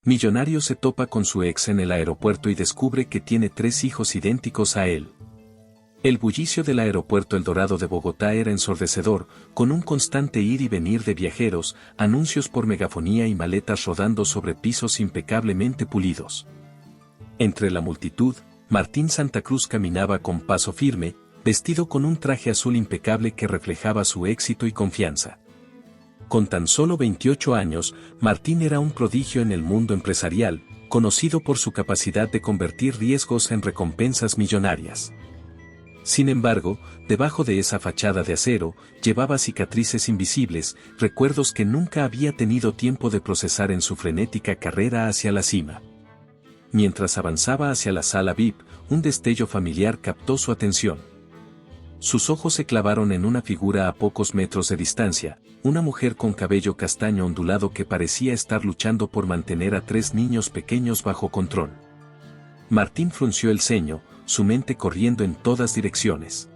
Millonario se topa con su ex en el aeropuerto y descubre que tiene 3 hijos idénticos a él. El bullicio del aeropuerto El Dorado de Bogotá era ensordecedor, con un constante ir y venir de viajeros, anuncios por megafonía y maletas rodando sobre pisos impecablemente pulidos. Entre la multitud, Martín Santa Cruz caminaba con paso firme, vestido con un traje azul impecable que reflejaba su éxito y confianza. Con tan solo 28 años, Martín era un prodigio en el mundo empresarial, conocido por su capacidad de convertir riesgos en recompensas millonarias. Sin embargo, debajo de esa fachada de acero, llevaba cicatrices invisibles, recuerdos que nunca había tenido tiempo de procesar en su frenética carrera hacia la cima. Mientras avanzaba hacia la sala VIP, un destello familiar captó su atención. Sus ojos se clavaron en una figura a pocos metros de distancia, una mujer con cabello castaño ondulado que parecía estar luchando por mantener a 3 niños pequeños bajo control. Martín frunció el ceño, su mente corriendo en todas direcciones.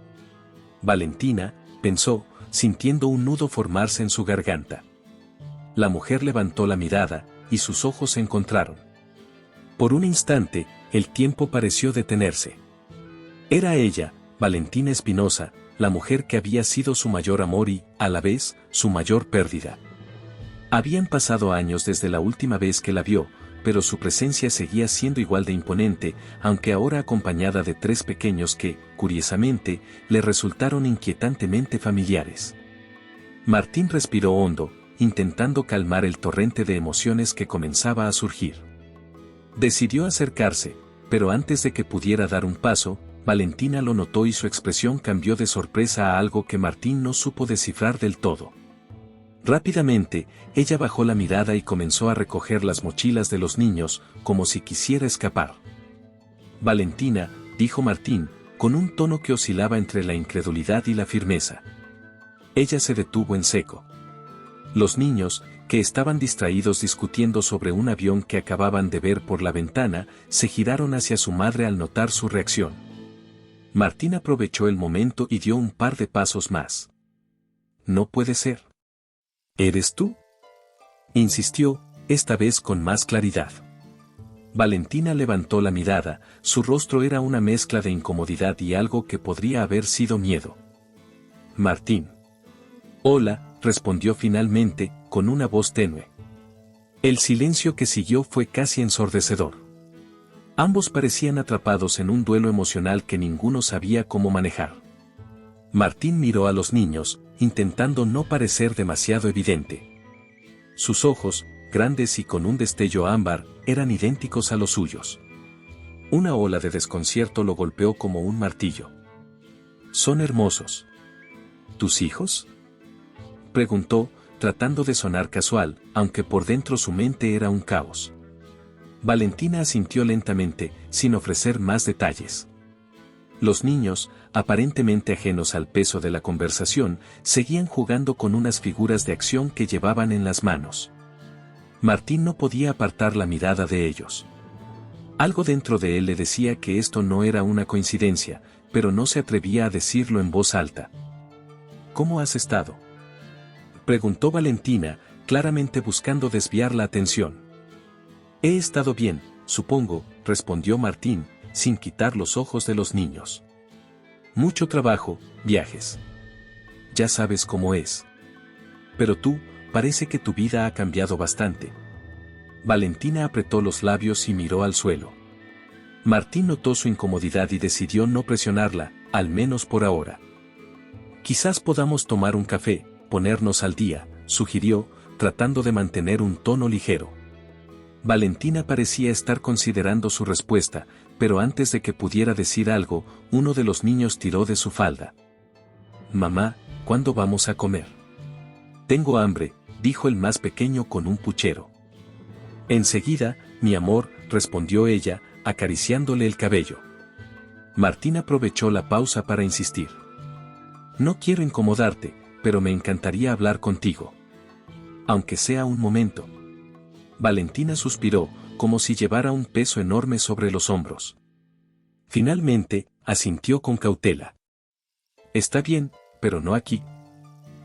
Valentina, pensó, sintiendo un nudo formarse en su garganta. La mujer levantó la mirada, y sus ojos se encontraron. Por un instante, el tiempo pareció detenerse. Era ella, Valentina Espinosa, la mujer que había sido su mayor amor y, a la vez, su mayor pérdida. Habían pasado años desde la última vez que la vio, pero su presencia seguía siendo igual de imponente, aunque ahora acompañada de 3 pequeños que, curiosamente, le resultaron inquietantemente familiares. Martín respiró hondo, intentando calmar el torrente de emociones que comenzaba a surgir. Decidió acercarse, pero antes de que pudiera dar un paso, Valentina lo notó y su expresión cambió de sorpresa a algo que Martín no supo descifrar del todo. Rápidamente, ella bajó la mirada y comenzó a recoger las mochilas de los niños, como si quisiera escapar. Valentina, dijo Martín, con un tono que oscilaba entre la incredulidad y la firmeza. Ella se detuvo en seco. Los niños, que estaban distraídos discutiendo sobre un avión que acababan de ver por la ventana, se giraron hacia su madre al notar su reacción. Martín aprovechó el momento y dio un par de pasos más. «No puede ser. ¿Eres tú?», insistió, esta vez con más claridad. Valentina levantó la mirada, su rostro era una mezcla de incomodidad y algo que podría haber sido miedo. «Martín». «Hola», respondió finalmente, con una voz tenue. El silencio que siguió fue casi ensordecedor. Ambos parecían atrapados en un duelo emocional que ninguno sabía cómo manejar. Martín miró a los niños, intentando no parecer demasiado evidente. Sus ojos, grandes y con un destello ámbar, eran idénticos a los suyos. Una ola de desconcierto lo golpeó como un martillo. «Son hermosos». «¿Tus hijos?», preguntó, tratando de sonar casual, aunque por dentro su mente era un caos. Valentina asintió lentamente, sin ofrecer más detalles. Los niños, aparentemente ajenos al peso de la conversación, seguían jugando con unas figuras de acción que llevaban en las manos. Martín no podía apartar la mirada de ellos. Algo dentro de él le decía que esto no era una coincidencia, pero no se atrevía a decirlo en voz alta. «¿Cómo has estado?», preguntó Valentina, claramente buscando desviar la atención. «He estado bien, supongo», respondió Martín, sin quitar los ojos de los niños. «Mucho trabajo, viajes. Ya sabes cómo es. Pero tú, parece que tu vida ha cambiado bastante». Valentina apretó los labios y miró al suelo. Martín notó su incomodidad y decidió no presionarla, al menos por ahora. «Quizás podamos tomar un café, ponernos al día», sugirió, tratando de mantener un tono ligero. Valentina parecía estar considerando su respuesta, pero antes de que pudiera decir algo, uno de los niños tiró de su falda. «Mamá, ¿cuándo vamos a comer?». «Tengo hambre», dijo el más pequeño con un puchero. «Enseguida, mi amor», respondió ella, acariciándole el cabello. Martín aprovechó la pausa para insistir. «No quiero incomodarte, pero me encantaría hablar contigo. Aunque sea un momento». Valentina suspiró, como si llevara un peso enorme sobre los hombros. Finalmente, asintió con cautela. «Está bien, pero no aquí.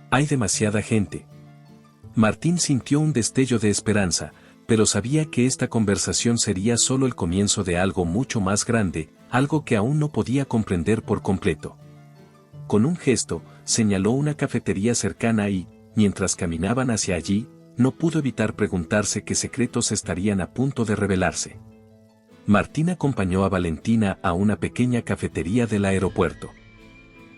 Hay demasiada gente». Martín sintió un destello de esperanza, pero sabía que esta conversación sería solo el comienzo de algo mucho más grande, algo que aún no podía comprender por completo. Con un gesto, señaló una cafetería cercana y, mientras caminaban hacia allí, no pudo evitar preguntarse qué secretos estarían a punto de revelarse. Martín acompañó a Valentina a una pequeña cafetería del aeropuerto.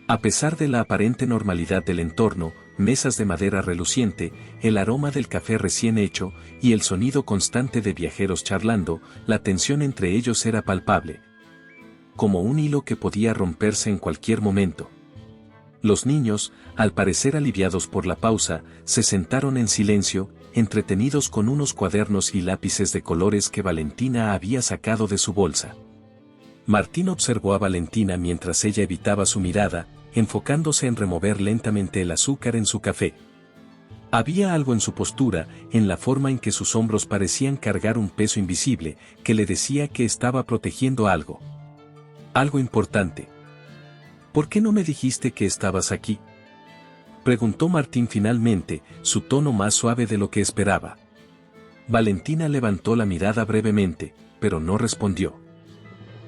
A pesar de la aparente normalidad del entorno, mesas de madera reluciente, el aroma del café recién hecho y el sonido constante de viajeros charlando, la tensión entre ellos era palpable, como un hilo que podía romperse en cualquier momento. Los niños, al parecer aliviados por la pausa, se sentaron en silencio, entretenidos con unos cuadernos y lápices de colores que Valentina había sacado de su bolsa. Martín observó a Valentina mientras ella evitaba su mirada, enfocándose en remover lentamente el azúcar en su café. Había algo en su postura, en la forma en que sus hombros parecían cargar un peso invisible, que le decía que estaba protegiendo algo. Algo importante. ¿Por qué no me dijiste que estabas aquí?, preguntó Martín finalmente, su tono más suave de lo que esperaba. Valentina levantó la mirada brevemente, pero no respondió.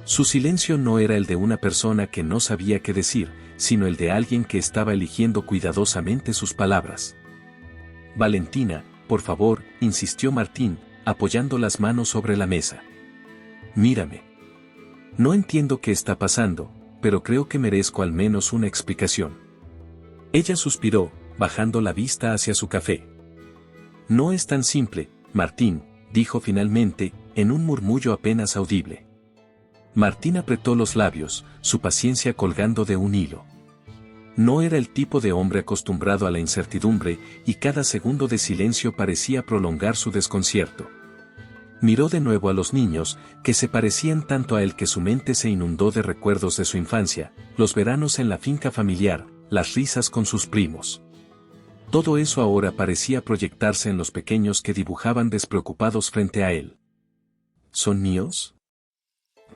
Su silencio no era el de una persona que no sabía qué decir, sino el de alguien que estaba eligiendo cuidadosamente sus palabras. Valentina, por favor, insistió Martín, apoyando las manos sobre la mesa. Mírame. No entiendo qué está pasando, pero creo que merezco al menos una explicación. Ella suspiró, bajando la vista hacia su café. No es tan simple, Martín, dijo finalmente, en un murmullo apenas audible. Martín apretó los labios, su paciencia colgando de un hilo. No era el tipo de hombre acostumbrado a la incertidumbre, y cada segundo de silencio parecía prolongar su desconcierto. Miró de nuevo a los niños, que se parecían tanto a él que su mente se inundó de recuerdos de su infancia, los veranos en la finca familiar, las risas con sus primos. Todo eso ahora parecía proyectarse en los pequeños que dibujaban despreocupados frente a él. ¿Son míos?,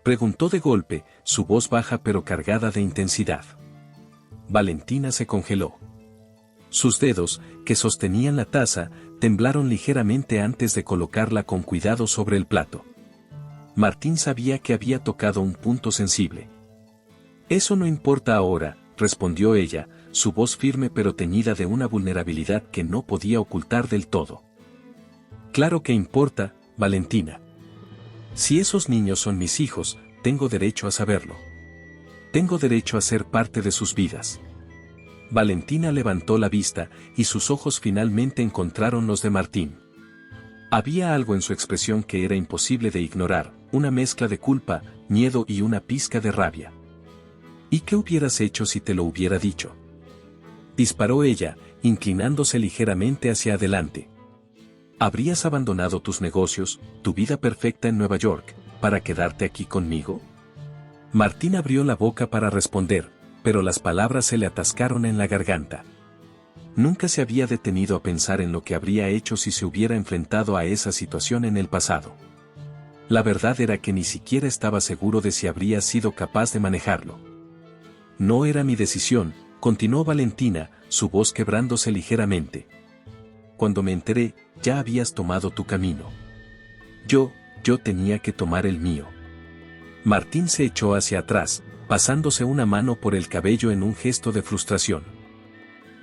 preguntó de golpe, su voz baja pero cargada de intensidad. Valentina se congeló. Sus dedos, que sostenían la taza, temblaron ligeramente antes de colocarla con cuidado sobre el plato. Martín sabía que había tocado un punto sensible. Eso no importa ahora, respondió ella, su voz firme pero teñida de una vulnerabilidad que no podía ocultar del todo. Claro que importa, Valentina. Si esos niños son mis hijos, tengo derecho a saberlo. Tengo derecho a ser parte de sus vidas. Valentina levantó la vista, y sus ojos finalmente encontraron los de Martín. Había algo en su expresión que era imposible de ignorar, una mezcla de culpa, miedo y una pizca de rabia. ¿Y qué hubieras hecho si te lo hubiera dicho?, disparó ella, inclinándose ligeramente hacia adelante. ¿Habrías abandonado tus negocios, tu vida perfecta en Nueva York, para quedarte aquí conmigo? Martín abrió la boca para responder, pero las palabras se le atascaron en la garganta. Nunca se había detenido a pensar en lo que habría hecho si se hubiera enfrentado a esa situación en el pasado. La verdad era que ni siquiera estaba seguro de si habría sido capaz de manejarlo. No era mi decisión, continuó Valentina, su voz quebrándose ligeramente. Cuando me enteré, ya habías tomado tu camino. Yo tenía que tomar el mío. Martín se echó hacia atrás, pasándose una mano por el cabello en un gesto de frustración.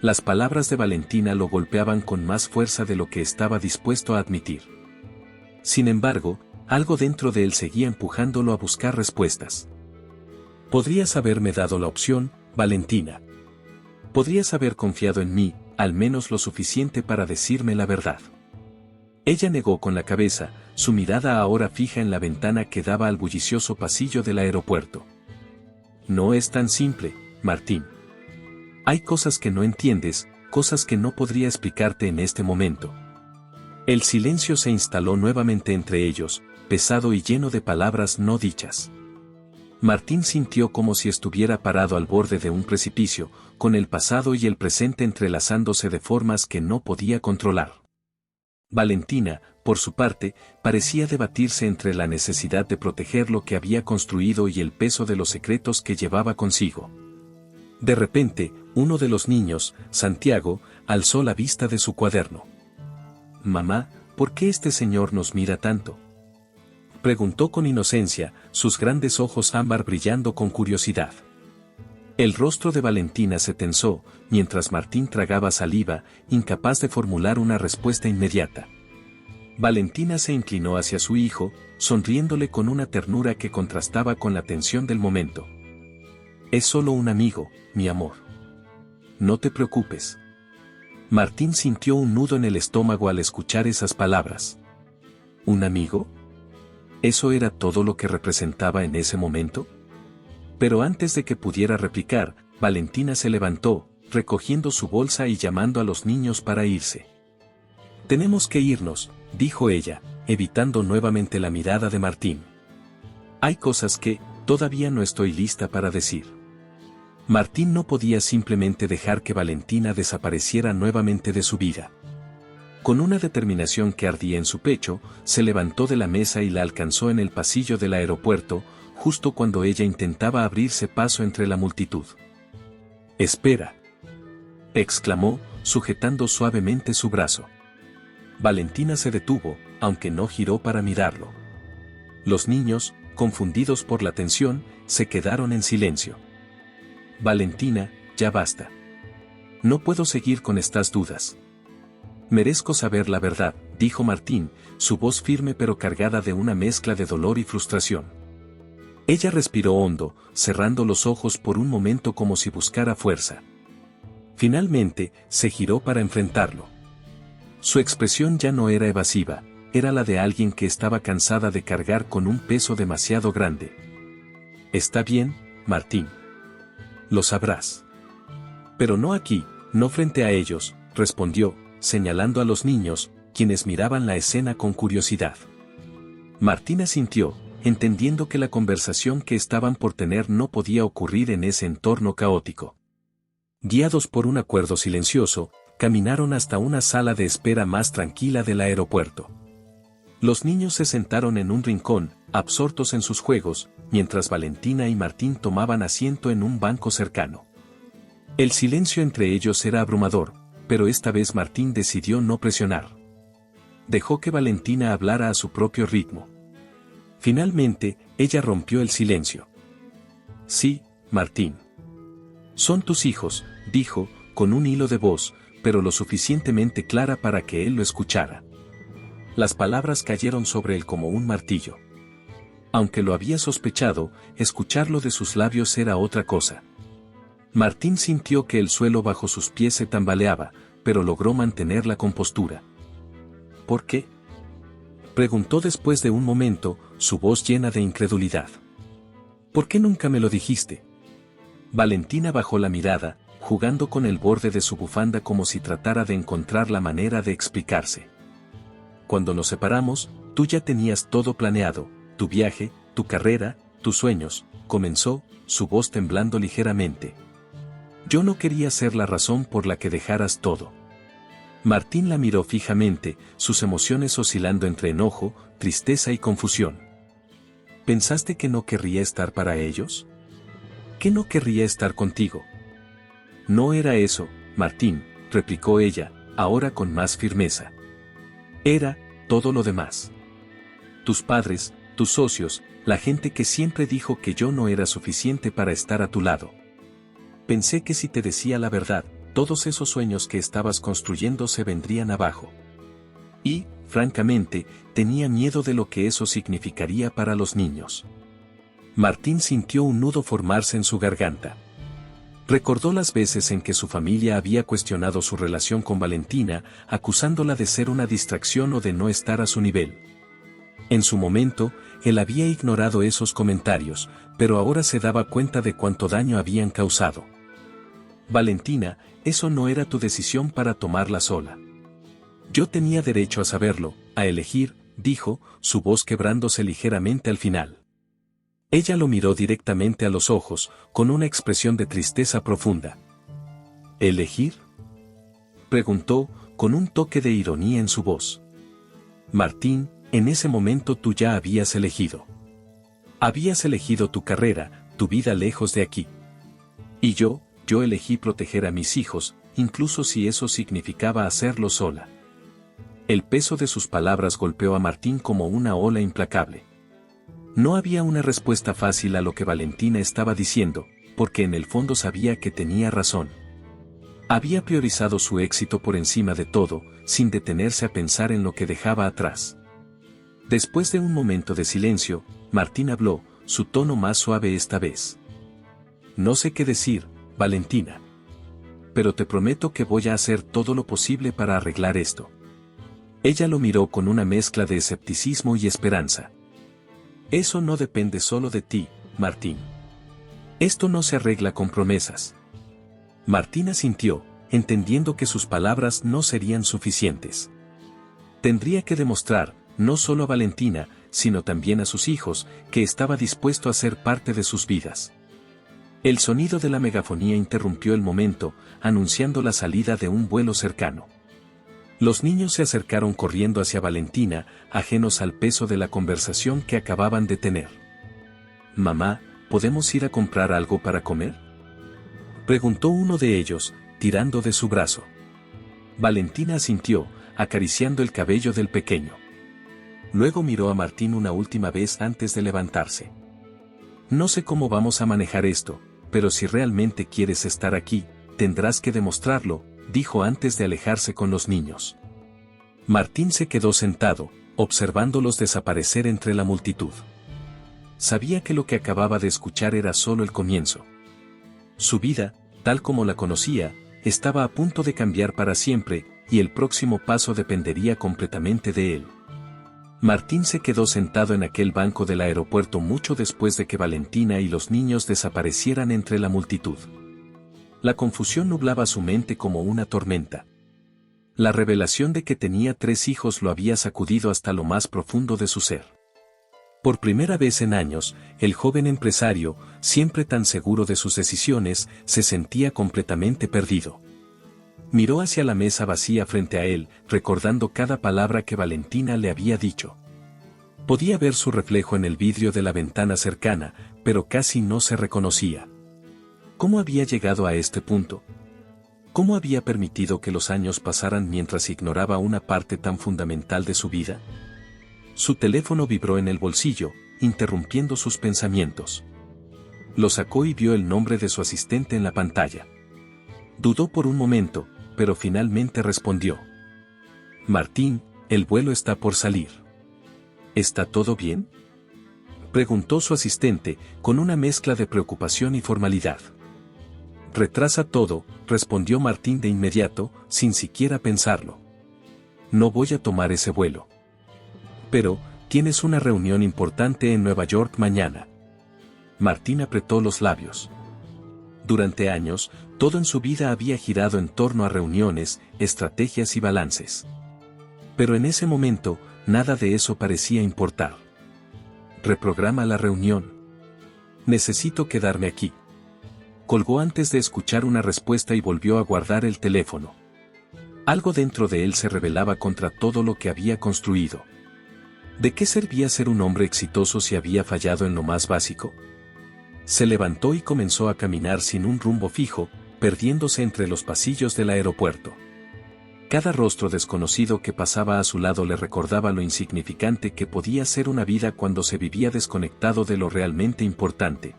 Las palabras de Valentina lo golpeaban con más fuerza de lo que estaba dispuesto a admitir. Sin embargo, algo dentro de él seguía empujándolo a buscar respuestas. Podrías haberme dado la opción, Valentina. Podrías haber confiado en mí, al menos lo suficiente para decirme la verdad. Ella negó con la cabeza, su mirada ahora fija en la ventana que daba al bullicioso pasillo del aeropuerto. No es tan simple, Martín. Hay cosas que no entiendes, cosas que no podría explicarte en este momento. El silencio se instaló nuevamente entre ellos, pesado y lleno de palabras no dichas. Martín sintió como si estuviera parado al borde de un precipicio, con el pasado y el presente entrelazándose de formas que no podía controlar. Valentina, por su parte, parecía debatirse entre la necesidad de proteger lo que había construido y el peso de los secretos que llevaba consigo. De repente, uno de los niños, Santiago, alzó la vista de su cuaderno. «Mamá, ¿Por qué este señor nos mira tanto?, preguntó con inocencia, sus grandes ojos ámbar brillando con curiosidad. El rostro de Valentina se tensó, mientras Martín tragaba saliva, incapaz de formular una respuesta inmediata. Valentina se inclinó hacia su hijo, sonriéndole con una ternura que contrastaba con la tensión del momento. Es solo un amigo, mi amor. No te preocupes. Martín sintió un nudo en el estómago al escuchar esas palabras. ¿Un amigo? ¿Eso era todo lo que representaba en ese momento? Pero antes de que pudiera replicar, Valentina se levantó, recogiendo su bolsa y llamando a los niños para irse. Tenemos que irnos, dijo ella, evitando nuevamente la mirada de Martín. Hay cosas que, todavía no estoy lista para decir. Martín no podía simplemente dejar que Valentina desapareciera nuevamente de su vida. Con una determinación que ardía en su pecho, se levantó de la mesa y la alcanzó en el pasillo del aeropuerto, justo cuando ella intentaba abrirse paso entre la multitud. «Espera», exclamó, sujetando suavemente su brazo. Valentina se detuvo, aunque no giró para mirarlo. Los niños, confundidos por la tensión, se quedaron en silencio. «Valentina, ya basta. No puedo seguir con estas dudas. Merezco saber la verdad», dijo Martín, su voz firme pero cargada de una mezcla de dolor y frustración. Ella respiró hondo, cerrando los ojos por un momento como si buscara fuerza. Finalmente, se giró para enfrentarlo. Su expresión ya no era evasiva, era la de alguien que estaba cansada de cargar con un peso demasiado grande. «Está bien, Martín. Lo sabrás. Pero no aquí, no frente a ellos», respondió, señalando a los niños, quienes miraban la escena con curiosidad. Martín asintió, entendiendo que la conversación que estaban por tener no podía ocurrir en ese entorno caótico. Guiados por un acuerdo silencioso, caminaron hasta una sala de espera más tranquila del aeropuerto. Los niños se sentaron en un rincón, absortos en sus juegos, mientras Valentina y Martín tomaban asiento en un banco cercano. El silencio entre ellos era abrumador, pero esta vez Martín decidió no presionar. Dejó que Valentina hablara a su propio ritmo. Finalmente, ella rompió el silencio. «Sí, Martín. Son tus hijos», dijo, con un hilo de voz, pero lo suficientemente clara para que él lo escuchara. Las palabras cayeron sobre él como un martillo. Aunque lo había sospechado, escucharlo de sus labios era otra cosa. Martín sintió que el suelo bajo sus pies se tambaleaba, pero logró mantener la compostura. «¿Por qué?», preguntó después de un momento, su voz llena de incredulidad. «¿Por qué nunca me lo dijiste?». Valentina bajó la mirada, jugando con el borde de su bufanda como si tratara de encontrar la manera de explicarse. «Cuando nos separamos, tú ya tenías todo planeado, tu viaje, tu carrera, tus sueños», comenzó, su voz temblando ligeramente. «Yo no quería ser la razón por la que dejaras todo». Martín la miró fijamente, sus emociones oscilando entre enojo, tristeza y confusión. ¿Pensaste que no querría estar para ellos? ¿Que no querría estar contigo? No era eso, Martín, replicó ella, ahora con más firmeza. Era todo lo demás. Tus padres, tus socios, la gente que siempre dijo que yo no era suficiente para estar a tu lado. Pensé que si te decía la verdad, todos esos sueños que estabas construyendo se vendrían abajo. Y, francamente, tenía miedo de lo que eso significaría para los niños. Martín sintió un nudo formarse en su garganta. Recordó las veces en que su familia había cuestionado su relación con Valentina, acusándola de ser una distracción o de no estar a su nivel. En su momento, él había ignorado esos comentarios, pero ahora se daba cuenta de cuánto daño habían causado. «Valentina, eso no era tu decisión para tomarla sola. Yo tenía derecho a saberlo, a elegir», dijo, su voz quebrándose ligeramente al final. Ella lo miró directamente a los ojos, con una expresión de tristeza profunda. «¿Elegir?», preguntó, con un toque de ironía en su voz. «Martín, en ese momento tú ya habías elegido. Habías elegido tu carrera, tu vida lejos de aquí. Y yo elegí proteger a mis hijos, incluso si eso significaba hacerlo sola». El peso de sus palabras golpeó a Martín como una ola implacable. No había una respuesta fácil a lo que Valentina estaba diciendo, porque en el fondo sabía que tenía razón. Había priorizado su éxito por encima de todo, sin detenerse a pensar en lo que dejaba atrás. Después de un momento de silencio, Martín habló, su tono más suave esta vez. No sé qué decir, Valentina. Pero te prometo que voy a hacer todo lo posible para arreglar esto. Ella lo miró con una mezcla de escepticismo y esperanza. Eso no depende solo de ti, Martín. Esto no se arregla con promesas. Martín asintió, entendiendo que sus palabras no serían suficientes. Tendría que demostrar, no solo a Valentina, sino también a sus hijos, que estaba dispuesto a ser parte de sus vidas. El sonido de la megafonía interrumpió el momento, anunciando la salida de un vuelo cercano. Los niños se acercaron corriendo hacia Valentina, ajenos al peso de la conversación que acababan de tener. «Mamá, ¿podemos ir a comprar algo para comer?», preguntó uno de ellos, tirando de su brazo. Valentina asintió, acariciando el cabello del pequeño. Luego miró a Martín una última vez antes de levantarse. «No sé cómo vamos a manejar esto, pero si realmente quieres estar aquí, tendrás que demostrarlo», dijo antes de alejarse con los niños. Martín se quedó sentado, observándolos desaparecer entre la multitud. Sabía que lo que acababa de escuchar era solo el comienzo. Su vida, tal como la conocía, estaba a punto de cambiar para siempre, y el próximo paso dependería completamente de él. Martín se quedó sentado en aquel banco del aeropuerto mucho después de que Valentina y los niños desaparecieran entre la multitud. La confusión nublaba su mente como una tormenta. La revelación de que tenía 3 hijos lo había sacudido hasta lo más profundo de su ser. Por primera vez en años, el joven empresario, siempre tan seguro de sus decisiones, se sentía completamente perdido. Miró hacia la mesa vacía frente a él, recordando cada palabra que Valentina le había dicho. Podía ver su reflejo en el vidrio de la ventana cercana, pero casi no se reconocía. ¿Cómo había llegado a este punto? ¿Cómo había permitido que los años pasaran mientras ignoraba una parte tan fundamental de su vida? Su teléfono vibró en el bolsillo, interrumpiendo sus pensamientos. Lo sacó y vio el nombre de su asistente en la pantalla. Dudó por un momento, pero finalmente respondió. «Martín, el vuelo está por salir». «¿Está todo bien?», preguntó su asistente, con una mezcla de preocupación y formalidad. «Retrasa todo», respondió Martín de inmediato, sin siquiera pensarlo. «No voy a tomar ese vuelo». «Pero, tienes una reunión importante en Nueva York mañana». Martín apretó los labios. Durante años, todo en su vida había girado en torno a reuniones, estrategias y balances. Pero en ese momento, nada de eso parecía importar. «Reprograma la reunión. Necesito quedarme aquí». Colgó antes de escuchar una respuesta y volvió a guardar el teléfono. Algo dentro de él se rebelaba contra todo lo que había construido. ¿De qué servía ser un hombre exitoso si había fallado en lo más básico? Se levantó y comenzó a caminar sin un rumbo fijo, perdiéndose entre los pasillos del aeropuerto. Cada rostro desconocido que pasaba a su lado le recordaba lo insignificante que podía ser una vida cuando se vivía desconectado de lo realmente importante.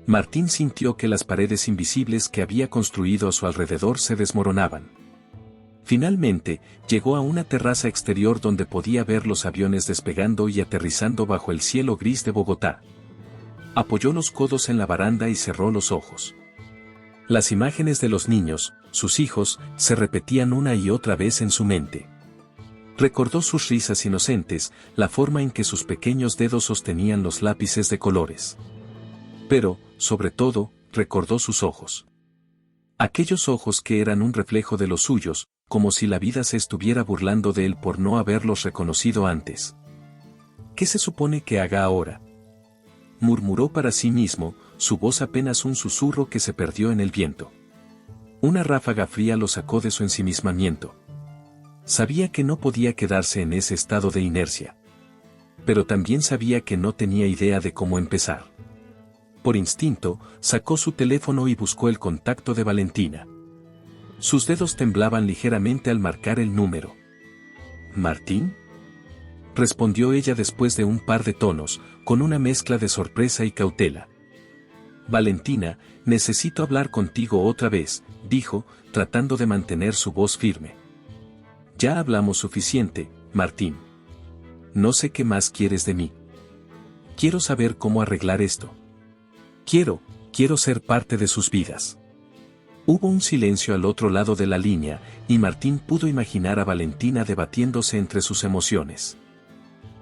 Martín sintió que las paredes invisibles que había construido a su alrededor se desmoronaban. Finalmente, llegó a una terraza exterior donde podía ver los aviones despegando y aterrizando bajo el cielo gris de Bogotá. Apoyó los codos en la baranda y cerró los ojos. Las imágenes de los niños, sus hijos, se repetían una y otra vez en su mente. Recordó sus risas inocentes, la forma en que sus pequeños dedos sostenían los lápices de colores. Pero, sobre todo, recordó sus ojos. Aquellos ojos que eran un reflejo de los suyos, como si la vida se estuviera burlando de él por no haberlos reconocido antes. ¿Qué se supone que haga ahora?, murmuró para sí mismo, su voz apenas un susurro que se perdió en el viento. Una ráfaga fría lo sacó de su ensimismamiento. Sabía que no podía quedarse en ese estado de inercia. Pero también sabía que no tenía idea de cómo empezar. Por instinto, sacó su teléfono y buscó el contacto de Valentina. Sus dedos temblaban ligeramente al marcar el número. ¿Martín? Respondió ella después de un par de tonos, con una mezcla de sorpresa y cautela. Valentina, necesito hablar contigo otra vez, dijo, tratando de mantener su voz firme. Ya hablamos suficiente, Martín. No sé qué más quieres de mí. Quiero saber cómo arreglar esto. Quiero ser parte de sus vidas. Hubo un silencio al otro lado de la línea, y Martín pudo imaginar a Valentina debatiéndose entre sus emociones.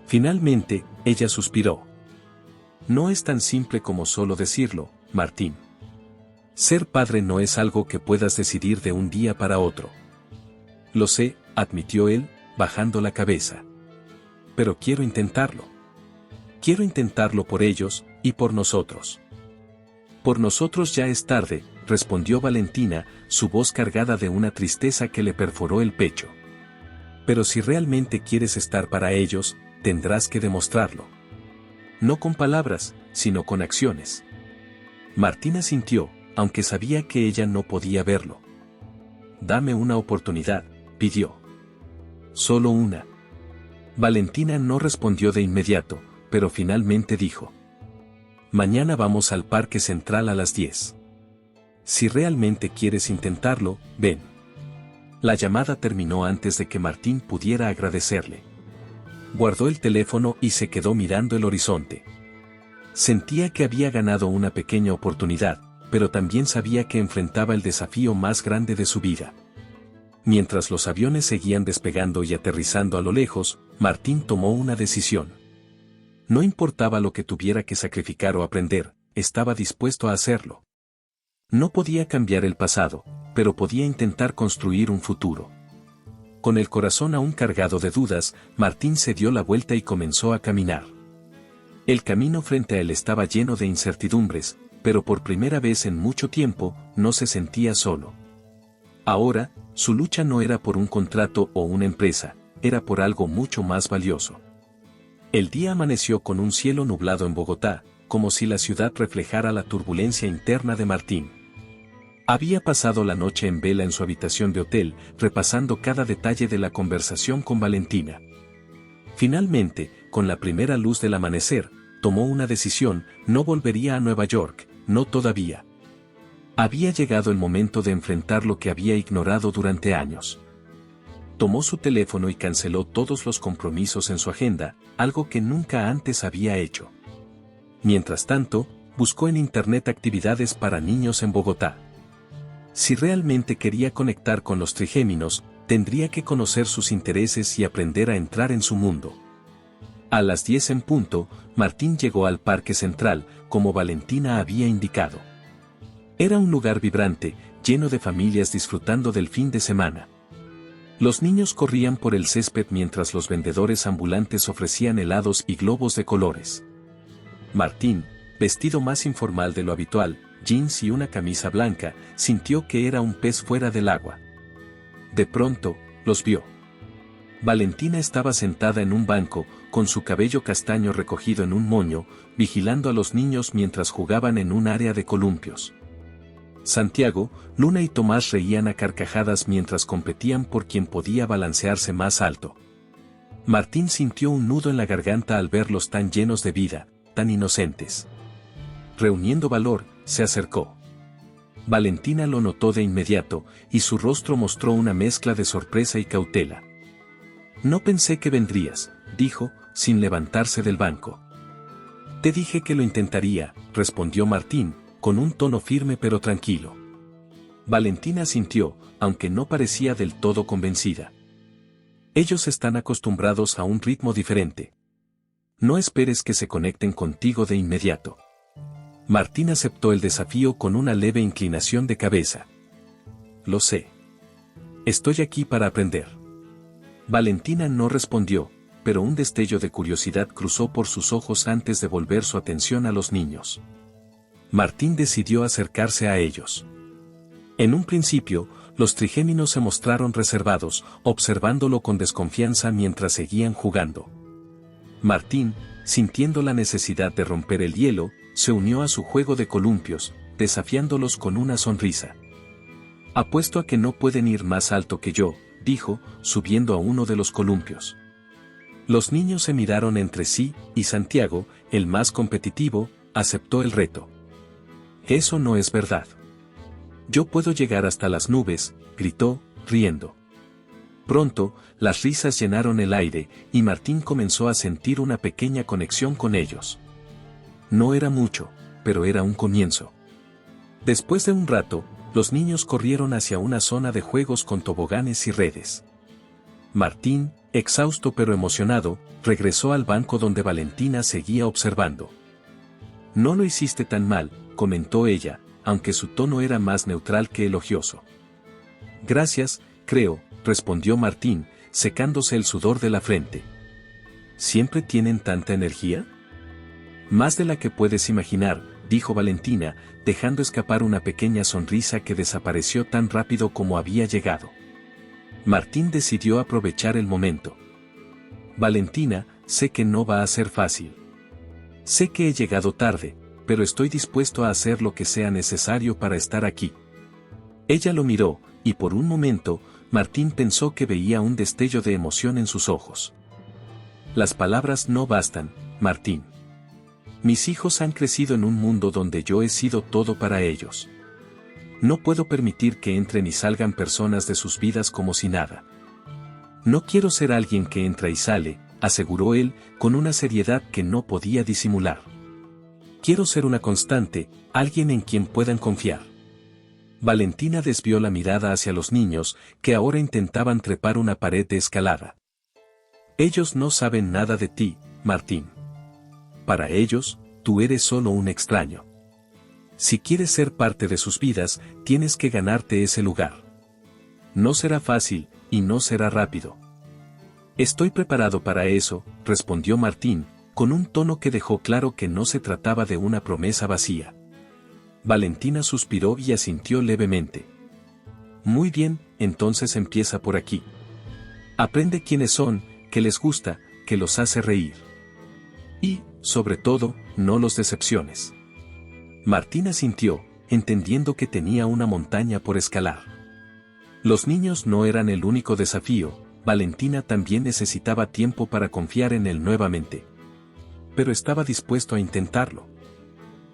Finalmente, ella suspiró. No es tan simple como solo decirlo, Martín. Ser padre no es algo que puedas decidir de un día para otro. Lo sé, admitió él, bajando la cabeza. Pero quiero intentarlo. Quiero intentarlo por ellos, y por nosotros. Por nosotros ya es tarde, respondió Valentina, su voz cargada de una tristeza que le perforó el pecho. Pero si realmente quieres estar para ellos, tendrás que demostrarlo. No con palabras, sino con acciones. Martín asintió, aunque sabía que ella no podía verlo. Dame una oportunidad, pidió. Solo una. Valentina no respondió de inmediato, pero finalmente dijo. Mañana vamos al Parque Central a las 10. Si realmente quieres intentarlo, ven. La llamada terminó antes de que Martín pudiera agradecerle. Guardó el teléfono y se quedó mirando el horizonte. Sentía que había ganado una pequeña oportunidad, pero también sabía que enfrentaba el desafío más grande de su vida. Mientras los aviones seguían despegando y aterrizando a lo lejos, Martín tomó una decisión. No importaba lo que tuviera que sacrificar o aprender, estaba dispuesto a hacerlo. No podía cambiar el pasado, pero podía intentar construir un futuro. Con el corazón aún cargado de dudas, Martín se dio la vuelta y comenzó a caminar. El camino frente a él estaba lleno de incertidumbres, pero por primera vez en mucho tiempo, no se sentía solo. Ahora, su lucha no era por un contrato o una empresa, era por algo mucho más valioso. El día amaneció con un cielo nublado en Bogotá, como si la ciudad reflejara la turbulencia interna de Martín. Había pasado la noche en vela en su habitación de hotel, repasando cada detalle de la conversación con Valentina. Finalmente, con la primera luz del amanecer, tomó una decisión: no volvería a Nueva York, no todavía. Había llegado el momento de enfrentar lo que había ignorado durante años. Tomó su teléfono y canceló todos los compromisos en su agenda, algo que nunca antes había hecho. Mientras tanto, buscó en internet actividades para niños en Bogotá. Si realmente quería conectar con los trigéminos, tendría que conocer sus intereses y aprender a entrar en su mundo. A las 10 en punto, Martín llegó al Parque Central, como Valentina había indicado. Era un lugar vibrante, lleno de familias disfrutando del fin de semana. Los niños corrían por el césped mientras los vendedores ambulantes ofrecían helados y globos de colores. Martín, vestido más informal de lo habitual, jeans y una camisa blanca, sintió que era un pez fuera del agua. De pronto, los vio. Valentina estaba sentada en un banco, con su cabello castaño recogido en un moño, vigilando a los niños mientras jugaban en un área de columpios. Santiago, Luna y Tomás reían a carcajadas mientras competían por quien podía balancearse más alto. Martín sintió un nudo en la garganta al verlos tan llenos de vida, tan inocentes. Reuniendo valor, se acercó. Valentina lo notó de inmediato, y su rostro mostró una mezcla de sorpresa y cautela. No pensé que vendrías, dijo, sin levantarse del banco. Te dije que lo intentaría, respondió Martín, con un tono firme pero tranquilo. Valentina asintió, aunque no parecía del todo convencida. Ellos están acostumbrados a un ritmo diferente. No esperes que se conecten contigo de inmediato. Martín aceptó el desafío con una leve inclinación de cabeza. Lo sé. Estoy aquí para aprender. Valentina no respondió, pero un destello de curiosidad cruzó por sus ojos antes de volver su atención a los niños. Martín decidió acercarse a ellos. En un principio, los trigéminos se mostraron reservados, observándolo con desconfianza mientras seguían jugando. Martín, sintiendo la necesidad de romper el hielo, se unió a su juego de columpios, desafiándolos con una sonrisa. Apuesto a que no pueden ir más alto que yo, dijo, subiendo a uno de los columpios. Los niños se miraron entre sí, y Santiago, el más competitivo, aceptó el reto. Eso no es verdad. Yo puedo llegar hasta las nubes, gritó, riendo. Pronto, las risas llenaron el aire, y Martín comenzó a sentir una pequeña conexión con ellos. No era mucho, pero era un comienzo. Después de un rato, los niños corrieron hacia una zona de juegos con toboganes y redes. Martín, exhausto pero emocionado, regresó al banco donde Valentina seguía observando. No lo hiciste tan mal, comentó ella, aunque su tono era más neutral que elogioso. Gracias, creo, respondió Martín, secándose el sudor de la frente. ¿Siempre tienen tanta energía? Más de la que puedes imaginar, dijo Valentina, dejando escapar una pequeña sonrisa que desapareció tan rápido como había llegado. Martín decidió aprovechar el momento. Valentina, sé que no va a ser fácil. Sé que he llegado tarde, pero estoy dispuesto a hacer lo que sea necesario para estar aquí. Ella lo miró, y por un momento, Martín pensó que veía un destello de emoción en sus ojos. Las palabras no bastan, Martín. Mis hijos han crecido en un mundo donde yo he sido todo para ellos. No puedo permitir que entren y salgan personas de sus vidas como si nada. No quiero ser alguien que entra y sale, aseguró él, con una seriedad que no podía disimular. Quiero ser una constante, alguien en quien puedan confiar. Valentina desvió la mirada hacia los niños, que ahora intentaban trepar una pared de escalada. Ellos no saben nada de ti, Martín. Para ellos, tú eres solo un extraño. Si quieres ser parte de sus vidas, tienes que ganarte ese lugar. No será fácil, y no será rápido. Estoy preparado para eso, respondió Martín, con un tono que dejó claro que no se trataba de una promesa vacía. Valentina suspiró y asintió levemente. Muy bien, entonces empieza por aquí. Aprende quiénes son, qué les gusta, qué los hace reír. Y, sobre todo, no los decepciones. Martín asintió, entendiendo que tenía una montaña por escalar. Los niños no eran el único desafío, Valentina también necesitaba tiempo para confiar en él nuevamente. Pero estaba dispuesto a intentarlo.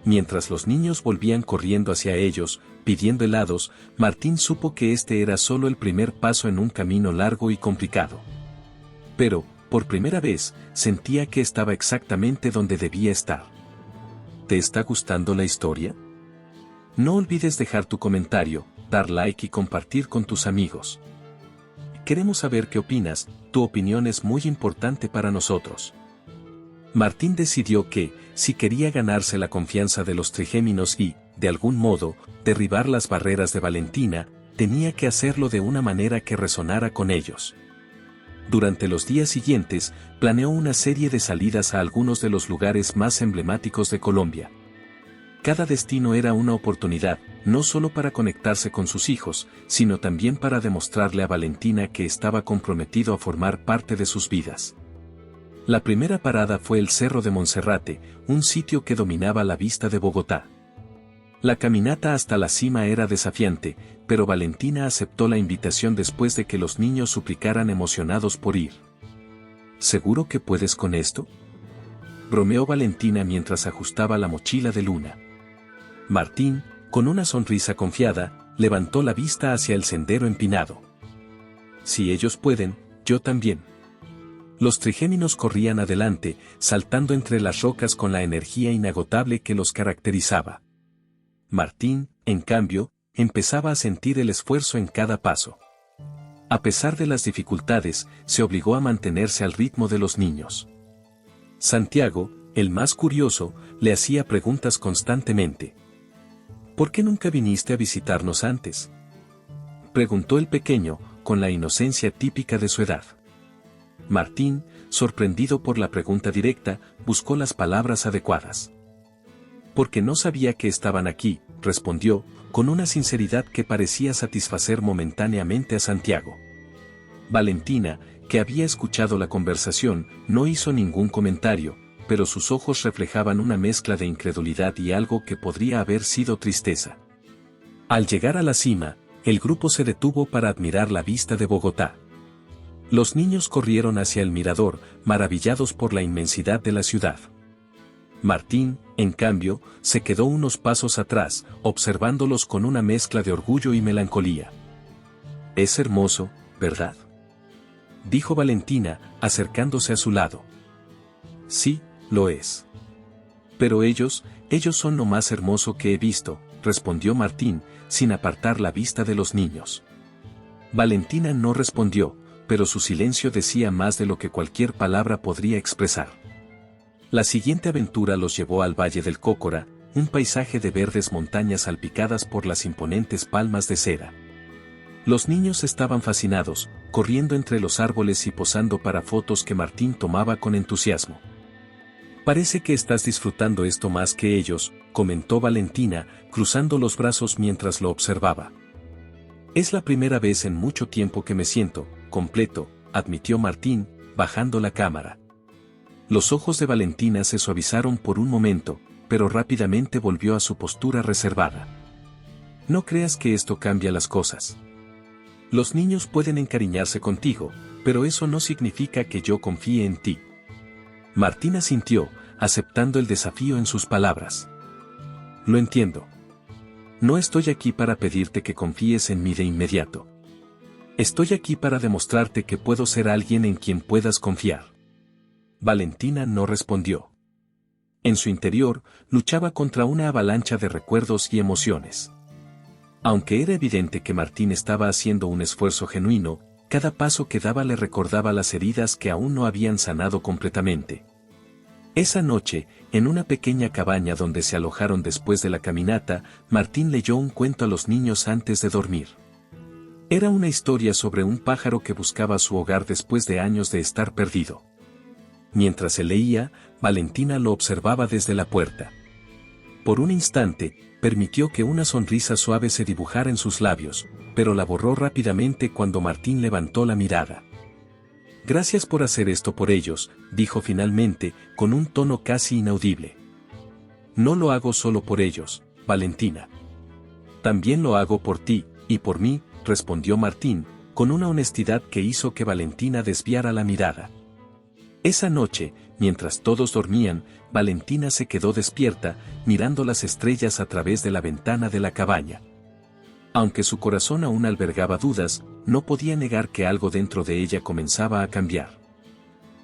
Mientras los niños volvían corriendo hacia ellos, pidiendo helados, Martín supo que este era solo el primer paso en un camino largo y complicado. Pero, por primera vez, sentía que estaba exactamente donde debía estar. ¿Te está gustando la historia? No olvides dejar tu comentario, dar like y compartir con tus amigos. Queremos saber qué opinas, tu opinión es muy importante para nosotros. Martín decidió que, si quería ganarse la confianza de los trigéminos y, de algún modo, derribar las barreras de Valentina, tenía que hacerlo de una manera que resonara con ellos. Durante los días siguientes, planeó una serie de salidas a algunos de los lugares más emblemáticos de Colombia. Cada destino era una oportunidad, no solo para conectarse con sus hijos, sino también para demostrarle a Valentina que estaba comprometido a formar parte de sus vidas. La primera parada fue el Cerro de Monserrate, un sitio que dominaba la vista de Bogotá. La caminata hasta la cima era desafiante, pero Valentina aceptó la invitación después de que los niños suplicaran emocionados por ir. ¿Seguro que puedes con esto?, bromeó Valentina mientras ajustaba la mochila de Luna. Martín, con una sonrisa confiada, levantó la vista hacia el sendero empinado. Si ellos pueden, yo también. Los trigéminos corrían adelante, saltando entre las rocas con la energía inagotable que los caracterizaba. Martín, en cambio, empezaba a sentir el esfuerzo en cada paso. A pesar de las dificultades, se obligó a mantenerse al ritmo de los niños. Santiago, el más curioso, le hacía preguntas constantemente. ¿Por qué nunca viniste a visitarnos antes?, preguntó el pequeño, con la inocencia típica de su edad. Martín, sorprendido por la pregunta directa, buscó las palabras adecuadas. Porque no sabía que estaban aquí, respondió, con una sinceridad que parecía satisfacer momentáneamente a Santiago. Valentina, que había escuchado la conversación, no hizo ningún comentario, pero sus ojos reflejaban una mezcla de incredulidad y algo que podría haber sido tristeza. Al llegar a la cima, el grupo se detuvo para admirar la vista de Bogotá. Los niños corrieron hacia el mirador, maravillados por la inmensidad de la ciudad. Martín, en cambio, se quedó unos pasos atrás, observándolos con una mezcla de orgullo y melancolía. «Es hermoso, ¿verdad?», dijo Valentina, acercándose a su lado. «Sí, lo es. Pero ellos son lo más hermoso que he visto», respondió Martín, sin apartar la vista de los niños. Valentina no respondió, pero su silencio decía más de lo que cualquier palabra podría expresar. La siguiente aventura los llevó al Valle del Cócora, un paisaje de verdes montañas salpicadas por las imponentes palmas de cera. Los niños estaban fascinados, corriendo entre los árboles y posando para fotos que Martín tomaba con entusiasmo. «Parece que estás disfrutando esto más que ellos», comentó Valentina, cruzando los brazos mientras lo observaba. «Es la primera vez en mucho tiempo que me siento completo», admitió Martín, bajando la cámara. Los ojos de Valentina se suavizaron por un momento, pero rápidamente volvió a su postura reservada. «No creas que esto cambia las cosas. Los niños pueden encariñarse contigo, pero eso no significa que yo confíe en ti». Martín asintió, aceptando el desafío en sus palabras. «Lo entiendo. No estoy aquí para pedirte que confíes en mí de inmediato. Estoy aquí para demostrarte que puedo ser alguien en quien puedas confiar». Valentina no respondió. En su interior, luchaba contra una avalancha de recuerdos y emociones. Aunque era evidente que Martín estaba haciendo un esfuerzo genuino, cada paso que daba le recordaba las heridas que aún no habían sanado completamente. Esa noche, en una pequeña cabaña donde se alojaron después de la caminata, Martín leyó un cuento a los niños antes de dormir. Era una historia sobre un pájaro que buscaba su hogar después de años de estar perdido. Mientras se leía, Valentina lo observaba desde la puerta. Por un instante, permitió que una sonrisa suave se dibujara en sus labios, pero la borró rápidamente cuando Martín levantó la mirada. «Gracias por hacer esto por ellos», dijo finalmente, con un tono casi inaudible. «No lo hago solo por ellos, Valentina. También lo hago por ti, y por mí», respondió Martín, con una honestidad que hizo que Valentina desviara la mirada. Esa noche, mientras todos dormían, Valentina se quedó despierta, mirando las estrellas a través de la ventana de la cabaña. Aunque su corazón aún albergaba dudas, no podía negar que algo dentro de ella comenzaba a cambiar.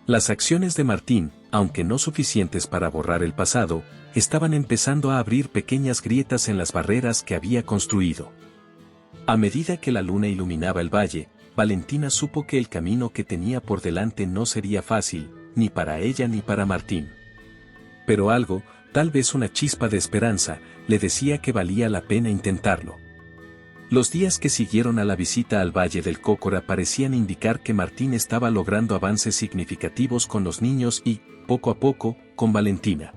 Las acciones de Martín, aunque no suficientes para borrar el pasado, estaban empezando a abrir pequeñas grietas en las barreras que había construido. A medida que la luna iluminaba el valle, Valentina supo que el camino que tenía por delante no sería fácil, ni para ella ni para Martín. Pero algo, tal vez una chispa de esperanza, le decía que valía la pena intentarlo. Los días que siguieron a la visita al Valle del Cócora parecían indicar que Martín estaba logrando avances significativos con los niños y, poco a poco, con Valentina.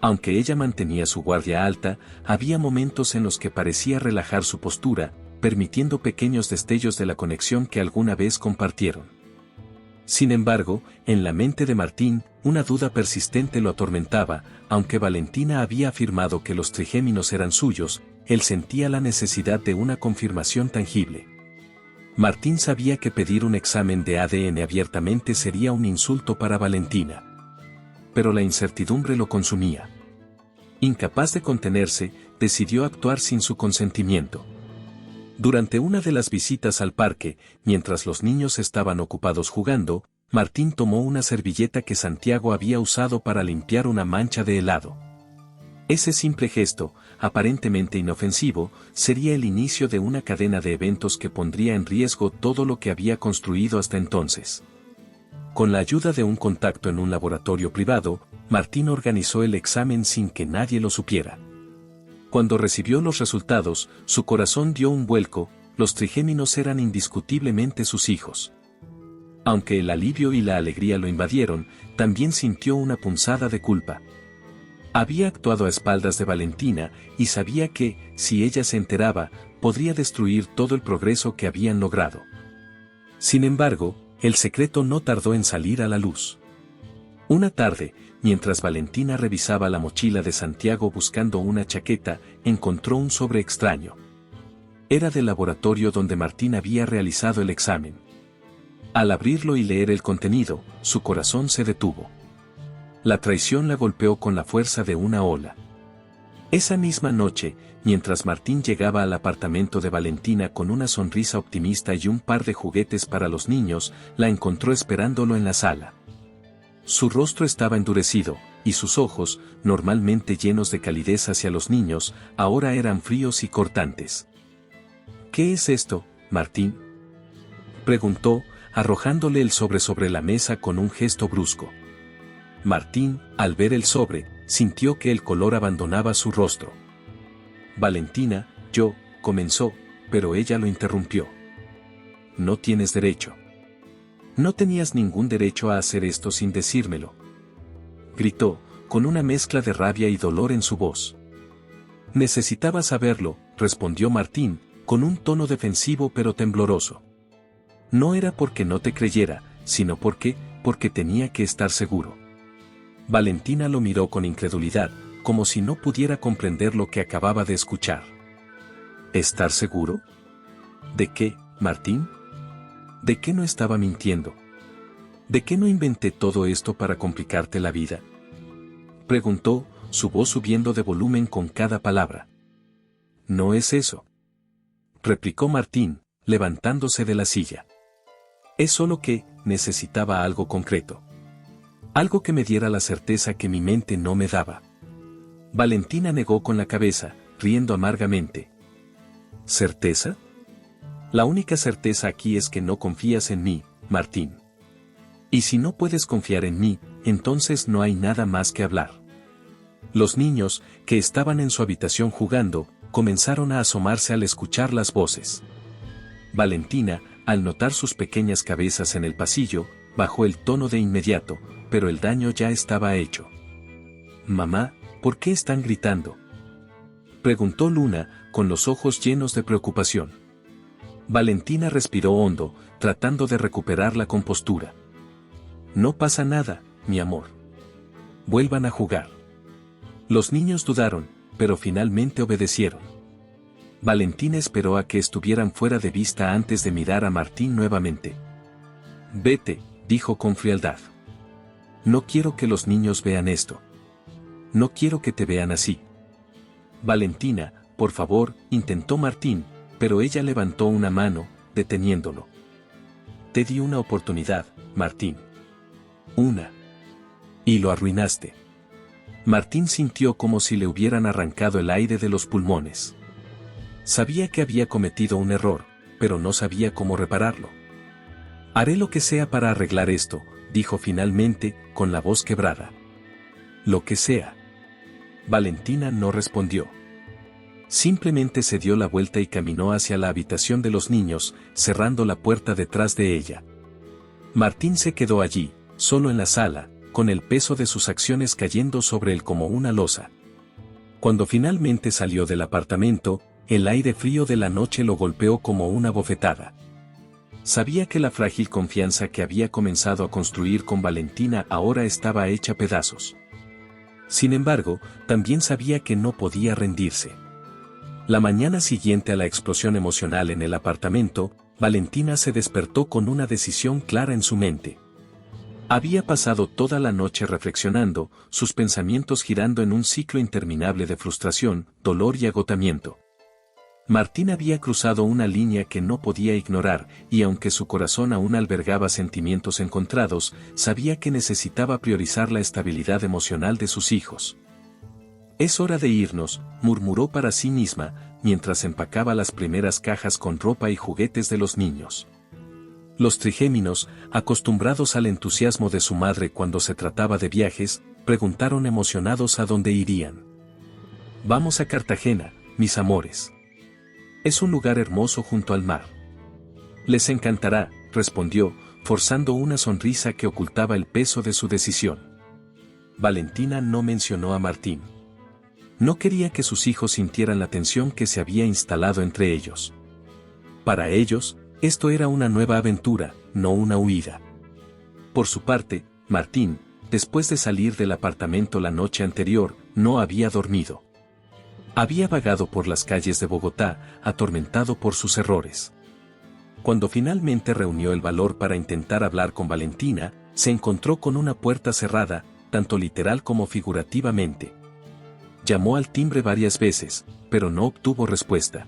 Aunque ella mantenía su guardia alta, había momentos en los que parecía relajar su postura, permitiendo pequeños destellos de la conexión que alguna vez compartieron. Sin embargo, en la mente de Martín, una duda persistente lo atormentaba. Aunque Valentina había afirmado que los trigéminos eran suyos, él sentía la necesidad de una confirmación tangible. Martín sabía que pedir un examen de ADN abiertamente sería un insulto para Valentina. Pero la incertidumbre lo consumía. Incapaz de contenerse, decidió actuar sin su consentimiento. Durante una de las visitas al parque, mientras los niños estaban ocupados jugando, Martín tomó una servilleta que Santiago había usado para limpiar una mancha de helado. Ese simple gesto, aparentemente inofensivo, sería el inicio de una cadena de eventos que pondría en riesgo todo lo que había construido hasta entonces. Con la ayuda de un contacto en un laboratorio privado, Martín organizó el examen sin que nadie lo supiera. Cuando recibió los resultados, su corazón dio un vuelco. Los trigéminos eran indiscutiblemente sus hijos. Aunque el alivio y la alegría lo invadieron, también sintió una punzada de culpa. Había actuado a espaldas de Valentina, y sabía que, si ella se enteraba, podría destruir todo el progreso que habían logrado. Sin embargo, el secreto no tardó en salir a la luz. Una tarde, mientras Valentina revisaba la mochila de Santiago buscando una chaqueta, encontró un sobre extraño. Era del laboratorio donde Martín había realizado el examen. Al abrirlo y leer el contenido, su corazón se detuvo. La traición la golpeó con la fuerza de una ola. Esa misma noche, mientras Martín llegaba al apartamento de Valentina con una sonrisa optimista y un par de juguetes para los niños, la encontró esperándolo en la sala. Su rostro estaba endurecido, y sus ojos, normalmente llenos de calidez hacia los niños, ahora eran fríos y cortantes. ¿Qué es esto, Martín?, preguntó, arrojándole el sobre la mesa con un gesto brusco. Martín, al ver el sobre, sintió que el color abandonaba su rostro. Valentina, comenzó, pero ella lo interrumpió. No tienes derecho. No tenías ningún derecho a hacer esto sin decírmelo. Gritó, con una mezcla de rabia y dolor en su voz. Necesitaba saberlo, respondió Martín, con un tono defensivo pero tembloroso. No era porque no te creyera, sino porque tenía que estar seguro. Valentina lo miró con incredulidad, como si no pudiera comprender lo que acababa de escuchar. ¿Estar seguro? ¿De qué, Martín? ¿De qué no estaba mintiendo? ¿De qué no inventé todo esto para complicarte la vida?, preguntó, su voz subiendo de volumen con cada palabra. No es eso, replicó Martín, levantándose de la silla. Es solo que necesitaba algo concreto. Algo que me diera la certeza que mi mente no me daba. Valentina negó con la cabeza, riendo amargamente. ¿Certeza? La única certeza aquí es que no confías en mí, Martín. Y si no puedes confiar en mí, entonces no hay nada más que hablar. Los niños, que estaban en su habitación jugando, comenzaron a asomarse al escuchar las voces. Valentina, al notar sus pequeñas cabezas en el pasillo, bajó el tono de inmediato, pero el daño ya estaba hecho. «Mamá, ¿por qué están gritando?», preguntó Luna, con los ojos llenos de preocupación. Valentina respiró hondo, tratando de recuperar la compostura. «No pasa nada, mi amor. Vuelvan a jugar». Los niños dudaron, pero finalmente obedecieron. Valentina esperó a que estuvieran fuera de vista antes de mirar a Martín nuevamente. «Vete», dijo con frialdad. «No quiero que los niños vean esto. No quiero que te vean así». «Valentina, por favor», intentó Martín, pero ella levantó una mano, deteniéndolo. «Te di una oportunidad, Martín. Una. Y lo arruinaste». Martín sintió como si le hubieran arrancado el aire de los pulmones. Sabía que había cometido un error, pero no sabía cómo repararlo. «Haré lo que sea para arreglar esto», dijo finalmente, con la voz quebrada. «Lo que sea». Valentina no respondió. Simplemente se dio la vuelta y caminó hacia la habitación de los niños, cerrando la puerta detrás de ella. Martín se quedó allí, solo en la sala, con el peso de sus acciones cayendo sobre él como una losa. Cuando finalmente salió del apartamento, el aire frío de la noche lo golpeó como una bofetada. Sabía que la frágil confianza que había comenzado a construir con Valentina ahora estaba hecha pedazos. Sin embargo, también sabía que no podía rendirse. La mañana siguiente a la explosión emocional en el apartamento, Valentina se despertó con una decisión clara en su mente. Había pasado toda la noche reflexionando, sus pensamientos girando en un ciclo interminable de frustración, dolor y agotamiento. Martín había cruzado una línea que no podía ignorar, y aunque su corazón aún albergaba sentimientos encontrados, sabía que necesitaba priorizar la estabilidad emocional de sus hijos. «Es hora de irnos», murmuró para sí misma, mientras empacaba las primeras cajas con ropa y juguetes de los niños. Los trigéminos, acostumbrados al entusiasmo de su madre cuando se trataba de viajes, preguntaron emocionados a dónde irían. «Vamos a Cartagena, mis amores. Es un lugar hermoso junto al mar». «Les encantará», respondió, forzando una sonrisa que ocultaba el peso de su decisión. Valentina no mencionó a Martín. No quería que sus hijos sintieran la tensión que se había instalado entre ellos. Para ellos, esto era una nueva aventura, no una huida. Por su parte, Martín, después de salir del apartamento la noche anterior, no había dormido. Había vagado por las calles de Bogotá, atormentado por sus errores. Cuando finalmente reunió el valor para intentar hablar con Valentina, se encontró con una puerta cerrada, tanto literal como figurativamente. Llamó al timbre varias veces, pero no obtuvo respuesta.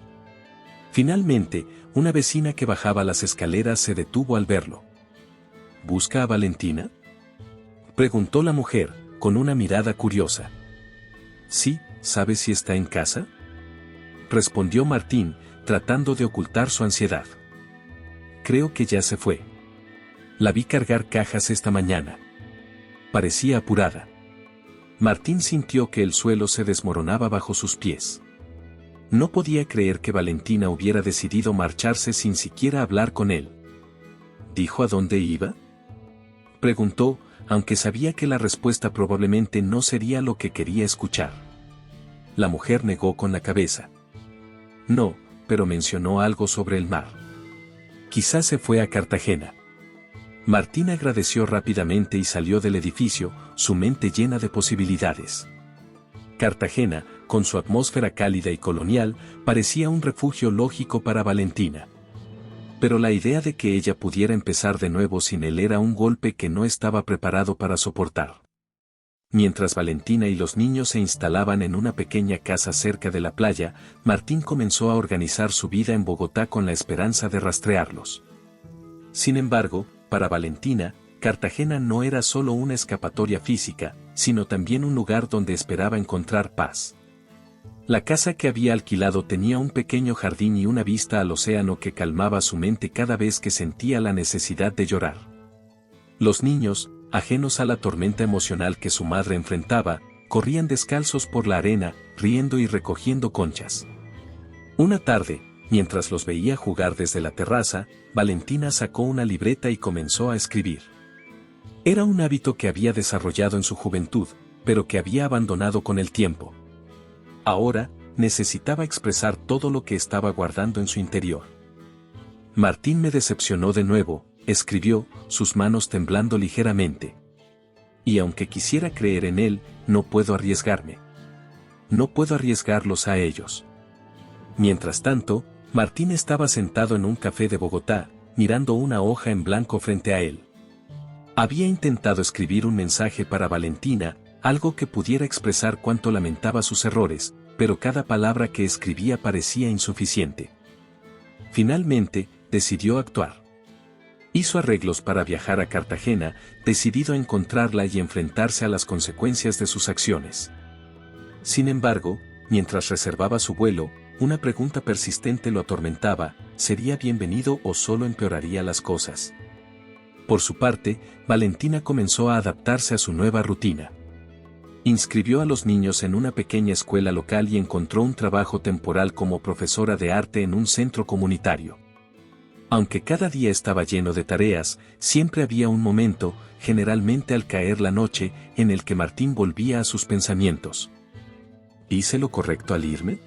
Finalmente, una vecina que bajaba las escaleras se detuvo al verlo. ¿Busca a Valentina?, preguntó la mujer, con una mirada curiosa. Sí, ¿sabes si está en casa?, respondió Martín, tratando de ocultar su ansiedad. Creo que ya se fue. La vi cargar cajas esta mañana. Parecía apurada. Martín sintió que el suelo se desmoronaba bajo sus pies. No podía creer que Valentina hubiera decidido marcharse sin siquiera hablar con él. ¿Dijo a dónde iba?, preguntó, aunque sabía que la respuesta probablemente no sería lo que quería escuchar. La mujer negó con la cabeza. No, pero mencionó algo sobre el mar. Quizás se fue a Cartagena. Martín agradeció rápidamente y salió del edificio, su mente llena de posibilidades. Cartagena, con su atmósfera cálida y colonial, parecía un refugio lógico para Valentina. Pero la idea de que ella pudiera empezar de nuevo sin él era un golpe que no estaba preparado para soportar. Mientras Valentina y los niños se instalaban en una pequeña casa cerca de la playa, Martín comenzó a organizar su vida en Bogotá con la esperanza de rastrearlos. Sin embargo, para Valentina, Cartagena no era solo una escapatoria física, sino también un lugar donde esperaba encontrar paz. La casa que había alquilado tenía un pequeño jardín y una vista al océano que calmaba su mente cada vez que sentía la necesidad de llorar. Los niños, ajenos a la tormenta emocional que su madre enfrentaba, corrían descalzos por la arena, riendo y recogiendo conchas. Una tarde, mientras los veía jugar desde la terraza, Valentina sacó una libreta y comenzó a escribir. Era un hábito que había desarrollado en su juventud, pero que había abandonado con el tiempo. Ahora, necesitaba expresar todo lo que estaba guardando en su interior. Martín me decepcionó de nuevo, escribió, sus manos temblando ligeramente. Y aunque quisiera creer en él, no puedo arriesgarme. No puedo arriesgarlos a ellos. Mientras tanto, Martín estaba sentado en un café de Bogotá, mirando una hoja en blanco frente a él. Había intentado escribir un mensaje para Valentina, algo que pudiera expresar cuánto lamentaba sus errores, pero cada palabra que escribía parecía insuficiente. Finalmente, decidió actuar. Hizo arreglos para viajar a Cartagena, decidido a encontrarla y enfrentarse a las consecuencias de sus acciones. Sin embargo, mientras reservaba su vuelo, una pregunta persistente lo atormentaba: ¿sería bienvenido o solo empeoraría las cosas? Por su parte, Valentina comenzó a adaptarse a su nueva rutina. Inscribió a los niños en una pequeña escuela local y encontró un trabajo temporal como profesora de arte en un centro comunitario. Aunque cada día estaba lleno de tareas, siempre había un momento, generalmente al caer la noche, en el que Martín volvía a sus pensamientos. ¿Hice lo correcto al irme?,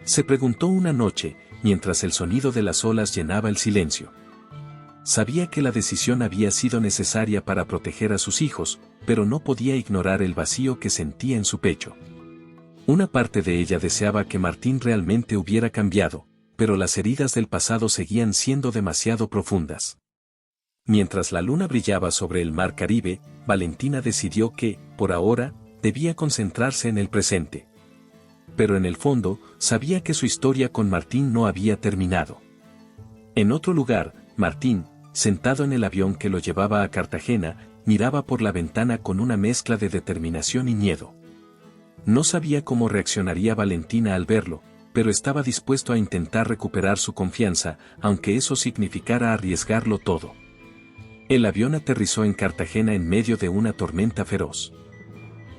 se preguntó una noche, mientras el sonido de las olas llenaba el silencio. Sabía que la decisión había sido necesaria para proteger a sus hijos, pero no podía ignorar el vacío que sentía en su pecho. Una parte de ella deseaba que Martín realmente hubiera cambiado, pero las heridas del pasado seguían siendo demasiado profundas. Mientras la luna brillaba sobre el mar Caribe, Valentina decidió que, por ahora, debía concentrarse en el presente. Pero en el fondo, sabía que su historia con Martín no había terminado. En otro lugar, Martín, sentado en el avión que lo llevaba a Cartagena, miraba por la ventana con una mezcla de determinación y miedo. No sabía cómo reaccionaría Valentina al verlo, pero estaba dispuesto a intentar recuperar su confianza, aunque eso significara arriesgarlo todo. El avión aterrizó en Cartagena en medio de una tormenta feroz.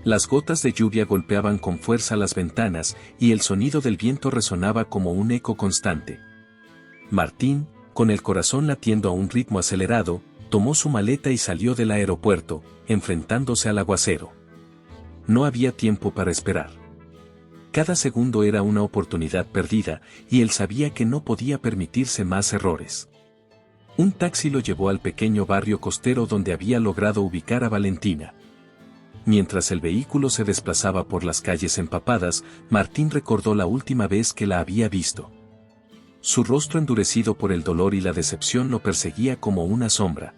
Las gotas de lluvia golpeaban con fuerza las ventanas y el sonido del viento resonaba como un eco constante. Martín, con el corazón latiendo a un ritmo acelerado, tomó su maleta y salió del aeropuerto, enfrentándose al aguacero. No había tiempo para esperar. Cada segundo era una oportunidad perdida, y él sabía que no podía permitirse más errores. Un taxi lo llevó al pequeño barrio costero donde había logrado ubicar a Valentina. Mientras el vehículo se desplazaba por las calles empapadas, Martín recordó la última vez que la había visto. Su rostro endurecido por el dolor y la decepción lo perseguía como una sombra.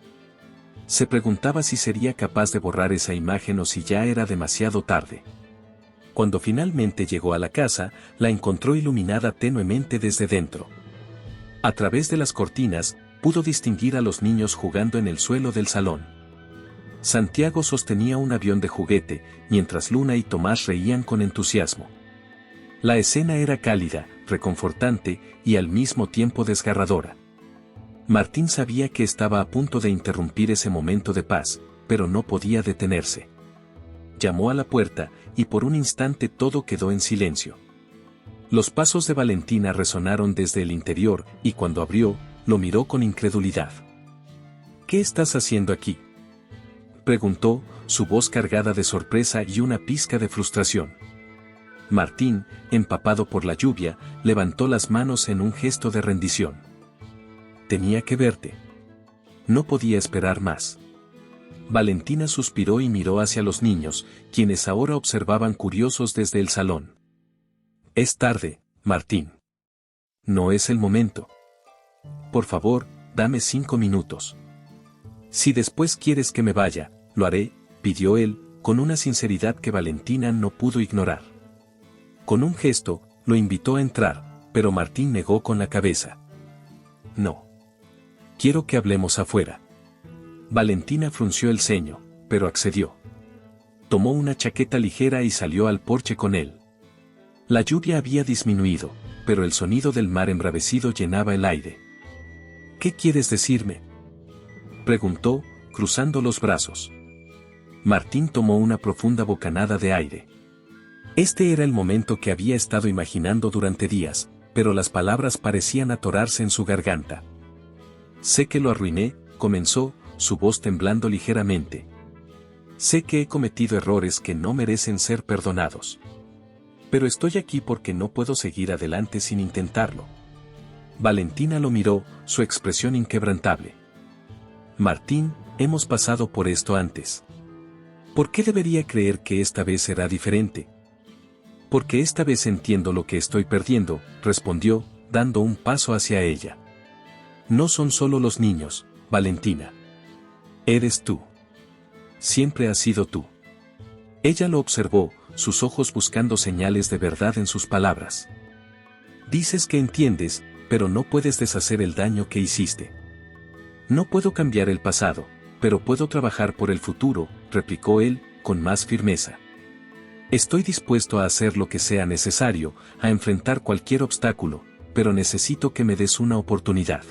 Se preguntaba si sería capaz de borrar esa imagen o si ya era demasiado tarde. Cuando finalmente llegó a la casa, la encontró iluminada tenuemente desde dentro. A través de las cortinas, pudo distinguir a los niños jugando en el suelo del salón. Santiago sostenía un avión de juguete, mientras Luna y Tomás reían con entusiasmo. La escena era cálida, reconfortante y al mismo tiempo desgarradora. Martín sabía que estaba a punto de interrumpir ese momento de paz, pero no podía detenerse. Llamó a la puerta, y por un instante todo quedó en silencio. Los pasos de Valentina resonaron desde el interior, y cuando abrió, lo miró con incredulidad. ¿Qué estás haciendo aquí?, preguntó, su voz cargada de sorpresa y una pizca de frustración. Martín, empapado por la lluvia, levantó las manos en un gesto de rendición. Tenía que verte. No podía esperar más. Valentina suspiró y miró hacia los niños, quienes ahora observaban curiosos desde el salón. Es tarde, Martín. No es el momento. Por favor, dame 5 minutos. Si después quieres que me vaya, lo haré, pidió él, con una sinceridad que Valentina no pudo ignorar. Con un gesto, lo invitó a entrar, pero Martín negó con la cabeza. No. Quiero que hablemos afuera. Valentina frunció el ceño, pero accedió. Tomó una chaqueta ligera y salió al porche con él. La lluvia había disminuido, pero el sonido del mar embravecido llenaba el aire. ¿Qué quieres decirme?, preguntó, cruzando los brazos. Martín tomó una profunda bocanada de aire. Este era el momento que había estado imaginando durante días, pero las palabras parecían atorarse en su garganta. Sé que lo arruiné, comenzó, su voz temblando ligeramente. Sé que he cometido errores que no merecen ser perdonados. Pero estoy aquí porque no puedo seguir adelante sin intentarlo. Valentina lo miró, su expresión inquebrantable. Martín, hemos pasado por esto antes. ¿Por qué debería creer que esta vez será diferente? Porque esta vez entiendo lo que estoy perdiendo, respondió, dando un paso hacia ella. No son solo los niños, Valentina. Eres tú. Siempre has sido tú. Ella lo observó, sus ojos buscando señales de verdad en sus palabras. Dices que entiendes, pero no puedes deshacer el daño que hiciste. No puedo cambiar el pasado, pero puedo trabajar por el futuro, replicó él, con más firmeza. Estoy dispuesto a hacer lo que sea necesario, a enfrentar cualquier obstáculo, pero necesito que me des una oportunidad.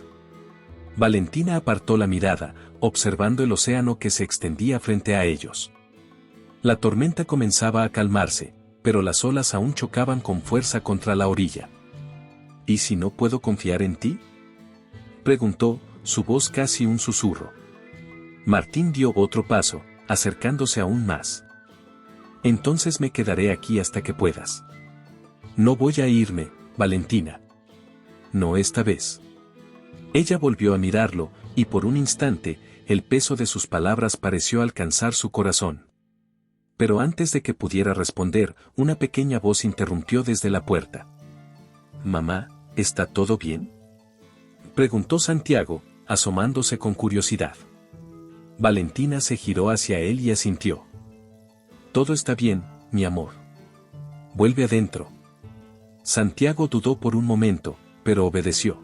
Valentina apartó la mirada, observando el océano que se extendía frente a ellos. La tormenta comenzaba a calmarse, pero las olas aún chocaban con fuerza contra la orilla. ¿Y si no puedo confiar en ti?, preguntó, su voz casi un susurro. Martín dio otro paso, acercándose aún más. Entonces me quedaré aquí hasta que puedas. No voy a irme, Valentina. No esta vez. Ella volvió a mirarlo, y por un instante, el peso de sus palabras pareció alcanzar su corazón. Pero antes de que pudiera responder, una pequeña voz interrumpió desde la puerta. «Mamá, ¿está todo bien?», preguntó Santiago, asomándose con curiosidad. Valentina se giró hacia él y asintió. «Todo está bien, mi amor. Vuelve adentro». Santiago dudó por un momento, pero obedeció.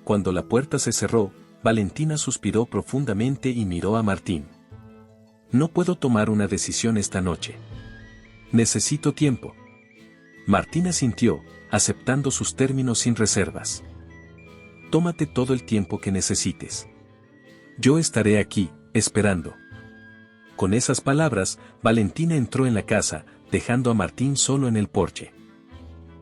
Cuando la puerta se cerró, Valentina suspiró profundamente y miró a Martín. «No puedo tomar una decisión esta noche. Necesito tiempo». Martín asintió, aceptando sus términos sin reservas. «Tómate todo el tiempo que necesites. Yo estaré aquí, esperando». Con esas palabras, Valentina entró en la casa, dejando a Martín solo en el porche.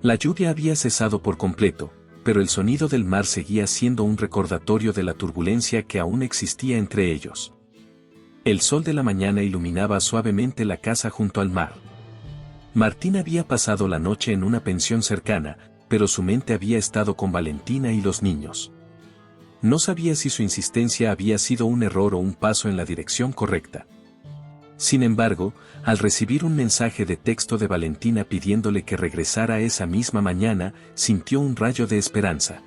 La lluvia había cesado por completo, pero el sonido del mar seguía siendo un recordatorio de la turbulencia que aún existía entre ellos. El sol de la mañana iluminaba suavemente la casa junto al mar. Martín había pasado la noche en una pensión cercana, pero su mente había estado con Valentina y los niños. No sabía si su insistencia había sido un error o un paso en la dirección correcta. Sin embargo, al recibir un mensaje de texto de Valentina pidiéndole que regresara esa misma mañana, sintió un rayo de esperanza.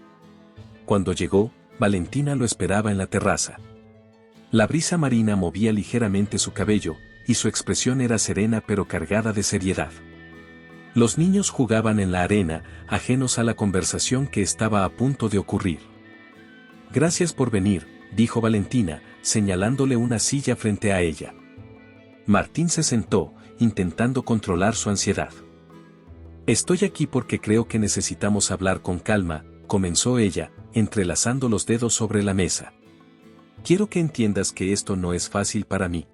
Cuando llegó, Valentina lo esperaba en la terraza. La brisa marina movía ligeramente su cabello, y su expresión era serena pero cargada de seriedad. Los niños jugaban en la arena, ajenos a la conversación que estaba a punto de ocurrir. «Gracias por venir», dijo Valentina, señalándole una silla frente a ella. Martín se sentó, intentando controlar su ansiedad. «Estoy aquí porque creo que necesitamos hablar con calma», comenzó ella, entrelazando los dedos sobre la mesa. «Quiero que entiendas que esto no es fácil para mí».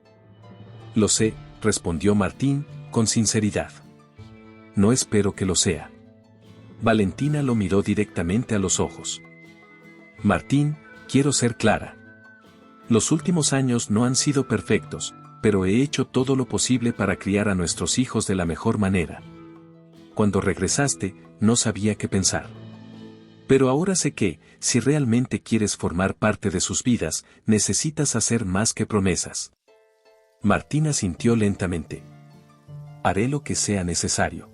«Lo sé», respondió Martín, con sinceridad. «No espero que lo sea». Valentina lo miró directamente a los ojos. «Martín, quiero ser clara. Los últimos años no han sido perfectos, pero he hecho todo lo posible para criar a nuestros hijos de la mejor manera. Cuando regresaste, no sabía qué pensar. Pero ahora sé que, si realmente quieres formar parte de sus vidas, necesitas hacer más que promesas». Martín asintió lentamente. «Haré lo que sea necesario».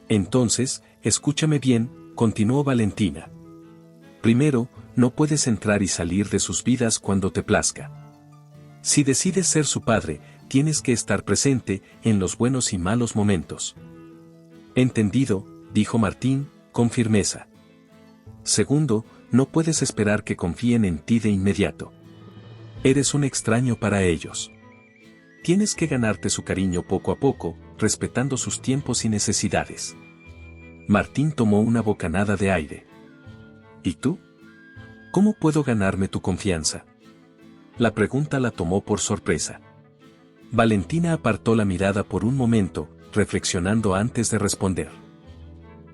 «Entonces, escúchame bien», continuó Valentina. «Primero, no puedes entrar y salir de sus vidas cuando te plazca. Si decides ser su padre, tienes que estar presente en los buenos y malos momentos». «Entendido», dijo Martín, con firmeza. «Segundo, no puedes esperar que confíen en ti de inmediato. Eres un extraño para ellos. Tienes que ganarte su cariño poco a poco, respetando sus tiempos y necesidades». Martín tomó una bocanada de aire. «¿Y tú? ¿Cómo puedo ganarme tu confianza?». La pregunta la tomó por sorpresa. Valentina apartó la mirada por un momento, reflexionando antes de responder.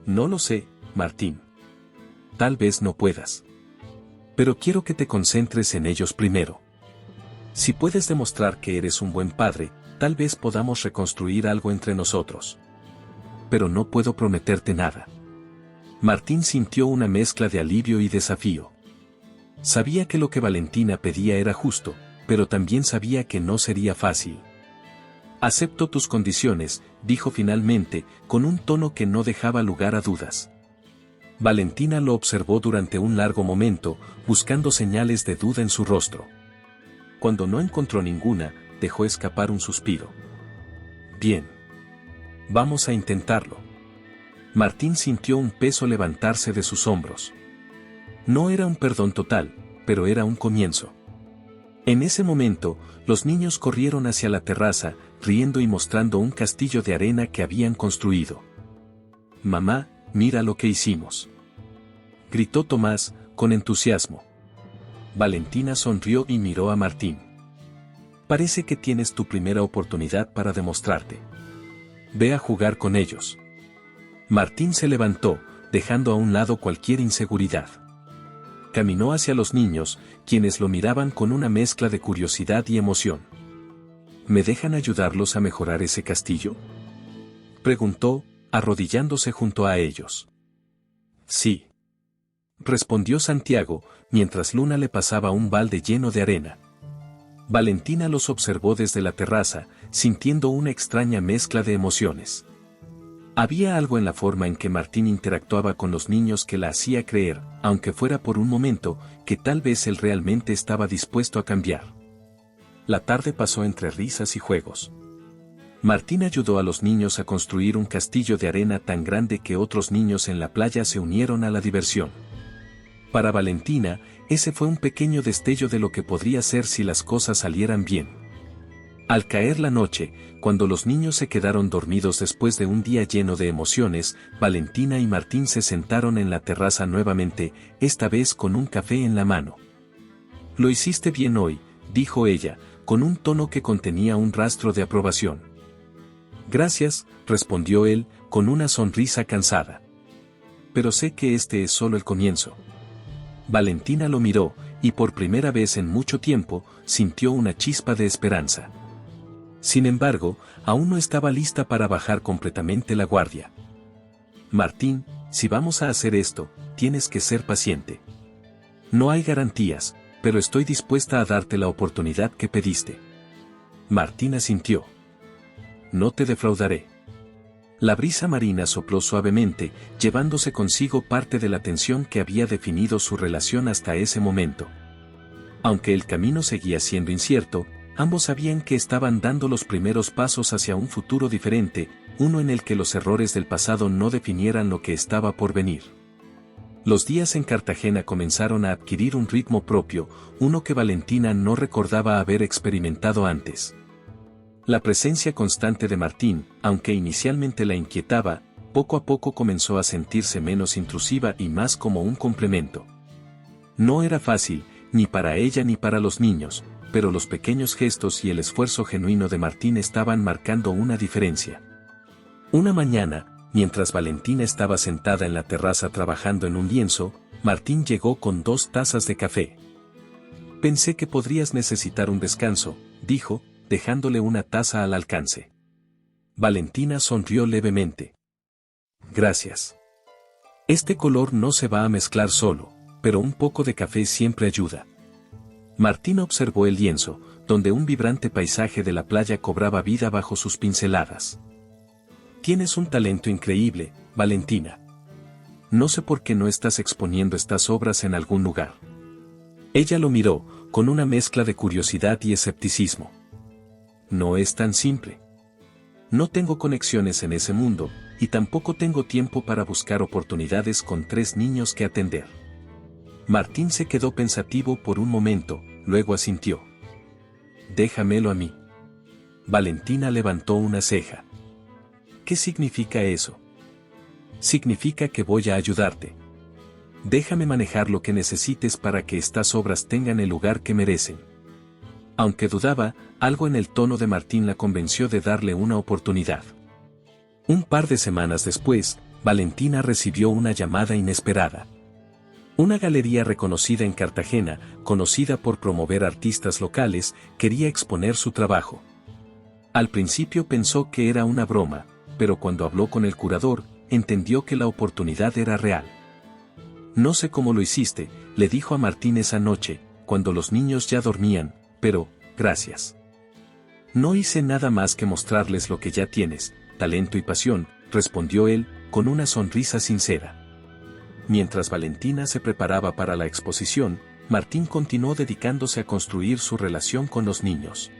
«No lo sé, Martín. Tal vez no puedas. Pero quiero que te concentres en ellos primero. Si puedes demostrar que eres un buen padre, tal vez podamos reconstruir algo entre nosotros. Pero no puedo prometerte nada». Martín sintió una mezcla de alivio y desafío. Sabía que lo que Valentina pedía era justo, pero también sabía que no sería fácil. «Acepto tus condiciones», dijo finalmente, con un tono que no dejaba lugar a dudas. Valentina lo observó durante un largo momento, buscando señales de duda en su rostro. Cuando no encontró ninguna, dejó escapar un suspiro. «Bien. Vamos a intentarlo». Martín sintió un peso levantarse de sus hombros. No era un perdón total, pero era un comienzo. En ese momento, los niños corrieron hacia la terraza, riendo y mostrando un castillo de arena que habían construido. «Mamá, mira lo que hicimos», gritó Tomás, con entusiasmo. Valentina sonrió y miró a Martín. «Parece que tienes tu primera oportunidad para demostrarte. Ve a jugar con ellos». Martín se levantó, dejando a un lado cualquier inseguridad. Caminó hacia los niños, quienes lo miraban con una mezcla de curiosidad y emoción. «¿Me dejan ayudarlos a mejorar ese castillo?», preguntó, arrodillándose junto a ellos. «Sí», respondió Santiago, mientras Luna le pasaba un balde lleno de arena. Valentina los observó desde la terraza, sintiendo una extraña mezcla de emociones. Había algo en la forma en que Martín interactuaba con los niños que la hacía creer, aunque fuera por un momento, que tal vez él realmente estaba dispuesto a cambiar. La tarde pasó entre risas y juegos. Martín ayudó a los niños a construir un castillo de arena tan grande que otros niños en la playa se unieron a la diversión. Para Valentina, ese fue un pequeño destello de lo que podría ser si las cosas salieran bien. Al caer la noche, cuando los niños se quedaron dormidos después de un día lleno de emociones, Valentina y Martín se sentaron en la terraza nuevamente, esta vez con un café en la mano. «Lo hiciste bien hoy», dijo ella, con un tono que contenía un rastro de aprobación. «Gracias», respondió él, con una sonrisa cansada. «Pero sé que este es solo el comienzo». Valentina lo miró, y por primera vez en mucho tiempo, sintió una chispa de esperanza. Sin embargo, aún no estaba lista para bajar completamente la guardia. «Martín, si vamos a hacer esto, tienes que ser paciente. No hay garantías, pero estoy dispuesta a darte la oportunidad que pediste». Martín asintió. «No te defraudaré». La brisa marina sopló suavemente, llevándose consigo parte de la tensión que había definido su relación hasta ese momento. Aunque el camino seguía siendo incierto, ambos sabían que estaban dando los primeros pasos hacia un futuro diferente, uno en el que los errores del pasado no definieran lo que estaba por venir. Los días en Cartagena comenzaron a adquirir un ritmo propio, uno que Valentina no recordaba haber experimentado antes. La presencia constante de Martín, aunque inicialmente la inquietaba, poco a poco comenzó a sentirse menos intrusiva y más como un complemento. No era fácil, ni para ella ni para los niños, pero los pequeños gestos y el esfuerzo genuino de Martín estaban marcando una diferencia. Una mañana, mientras Valentina estaba sentada en la terraza trabajando en un lienzo, Martín llegó con 2 tazas de café. «Pensé que podrías necesitar un descanso», dijo, dejándole una taza al alcance. Valentina sonrió levemente. «Gracias. Este color no se va a mezclar solo, pero un poco de café siempre ayuda». Martín observó el lienzo, donde un vibrante paisaje de la playa cobraba vida bajo sus pinceladas. «Tienes un talento increíble, Valentina. No sé por qué no estás exponiendo estas obras en algún lugar». Ella lo miró, con una mezcla de curiosidad y escepticismo. «No es tan simple. No tengo conexiones en ese mundo, y tampoco tengo tiempo para buscar oportunidades con 3 niños que atender». Martín se quedó pensativo por un momento, luego asintió. «Déjamelo a mí». Valentina levantó una ceja. «¿Qué significa eso?» «Significa que voy a ayudarte. Déjame manejar lo que necesites para que estas obras tengan el lugar que merecen». Aunque dudaba, algo en el tono de Martín la convenció de darle una oportunidad. Un par de semanas después, Valentina recibió una llamada inesperada. Una galería reconocida en Cartagena, conocida por promover artistas locales, quería exponer su trabajo. Al principio pensó que era una broma, pero cuando habló con el curador, entendió que la oportunidad era real. «No sé cómo lo hiciste», le dijo a Martín esa noche, cuando los niños ya dormían, «pero, gracias. No hice nada más que mostrarles lo que ya tienes, talento y pasión», respondió él, con una sonrisa sincera. Mientras Valentina se preparaba para la exposición, Martín continuó dedicándose a construir su relación con los niños.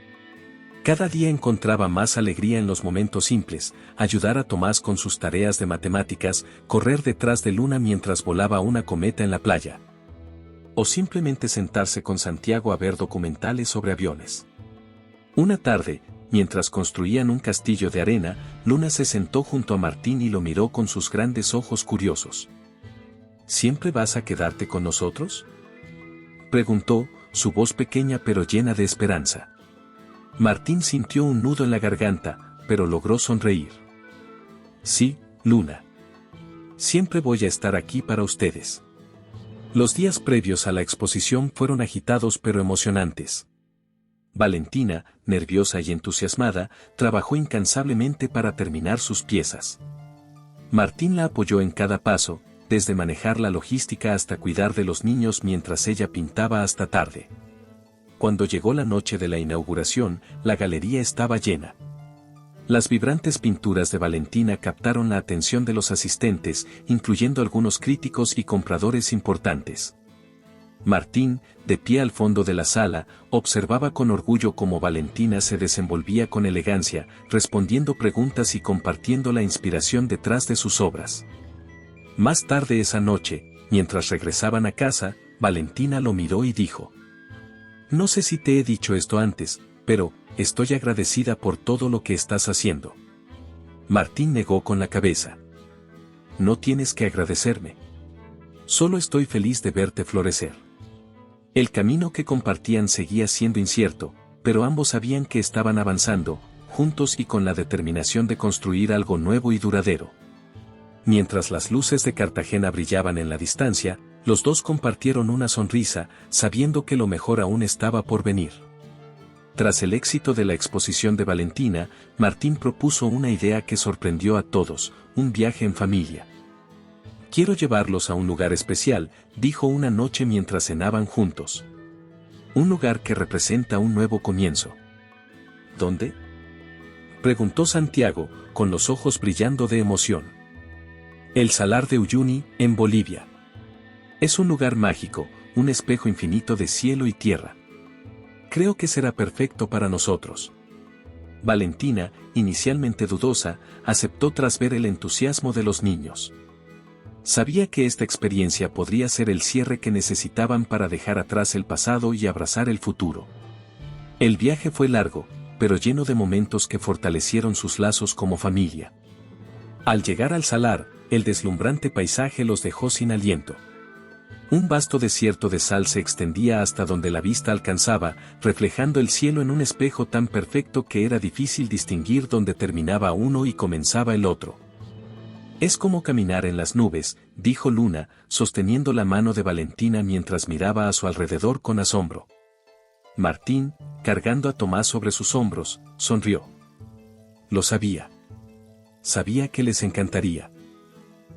Cada día encontraba más alegría en los momentos simples, ayudar a Tomás con sus tareas de matemáticas, correr detrás de Luna mientras volaba una cometa en la playa. O simplemente sentarse con Santiago a ver documentales sobre aviones. Una tarde, mientras construían un castillo de arena, Luna se sentó junto a Martín y lo miró con sus grandes ojos curiosos. «¿Siempre vas a quedarte con nosotros?», preguntó, su voz pequeña pero llena de esperanza. Martín sintió un nudo en la garganta, pero logró sonreír. «Sí, Luna. Siempre voy a estar aquí para ustedes». Los días previos a la exposición fueron agitados pero emocionantes. Valentina, nerviosa y entusiasmada, trabajó incansablemente para terminar sus piezas. Martín la apoyó en cada paso, desde manejar la logística hasta cuidar de los niños mientras ella pintaba hasta tarde. Cuando llegó la noche de la inauguración, la galería estaba llena. Las vibrantes pinturas de Valentina captaron la atención de los asistentes, incluyendo algunos críticos y compradores importantes. Martín, de pie al fondo de la sala, observaba con orgullo cómo Valentina se desenvolvía con elegancia, respondiendo preguntas y compartiendo la inspiración detrás de sus obras. Más tarde esa noche, mientras regresaban a casa, Valentina lo miró y dijo: «No sé si te he dicho esto antes, pero estoy agradecida por todo lo que estás haciendo». Martín negó con la cabeza. «No tienes que agradecerme. Solo estoy feliz de verte florecer». El camino que compartían seguía siendo incierto, pero ambos sabían que estaban avanzando, juntos y con la determinación de construir algo nuevo y duradero. Mientras las luces de Cartagena brillaban en la distancia, los dos compartieron una sonrisa, sabiendo que lo mejor aún estaba por venir. Tras el éxito de la exposición de Valentina, Martín propuso una idea que sorprendió a todos: un viaje en familia. «Quiero llevarlos a un lugar especial», dijo una noche mientras cenaban juntos. «Un lugar que representa un nuevo comienzo». «¿Dónde?», Preguntó Santiago, con los ojos brillando de emoción. El Salar de Uyuni, en Bolivia. Es un lugar mágico, un espejo infinito de cielo y tierra. Creo que será perfecto para nosotros. Valentina, inicialmente dudosa, aceptó tras ver el entusiasmo de los niños. Sabía que esta experiencia podría ser el cierre que necesitaban para dejar atrás el pasado y abrazar el futuro. El viaje fue largo, pero lleno de momentos que fortalecieron sus lazos como familia. Al llegar al salar, el deslumbrante paisaje los dejó sin aliento. Un vasto desierto de sal se extendía hasta donde la vista alcanzaba, reflejando el cielo en un espejo tan perfecto que era difícil distinguir dónde terminaba uno y comenzaba el otro. Es como caminar en las nubes, dijo Luna, sosteniendo la mano de Valentina mientras miraba a su alrededor con asombro. Martín, cargando a Tomás sobre sus hombros, sonrió. Lo sabía. Sabía que les encantaría.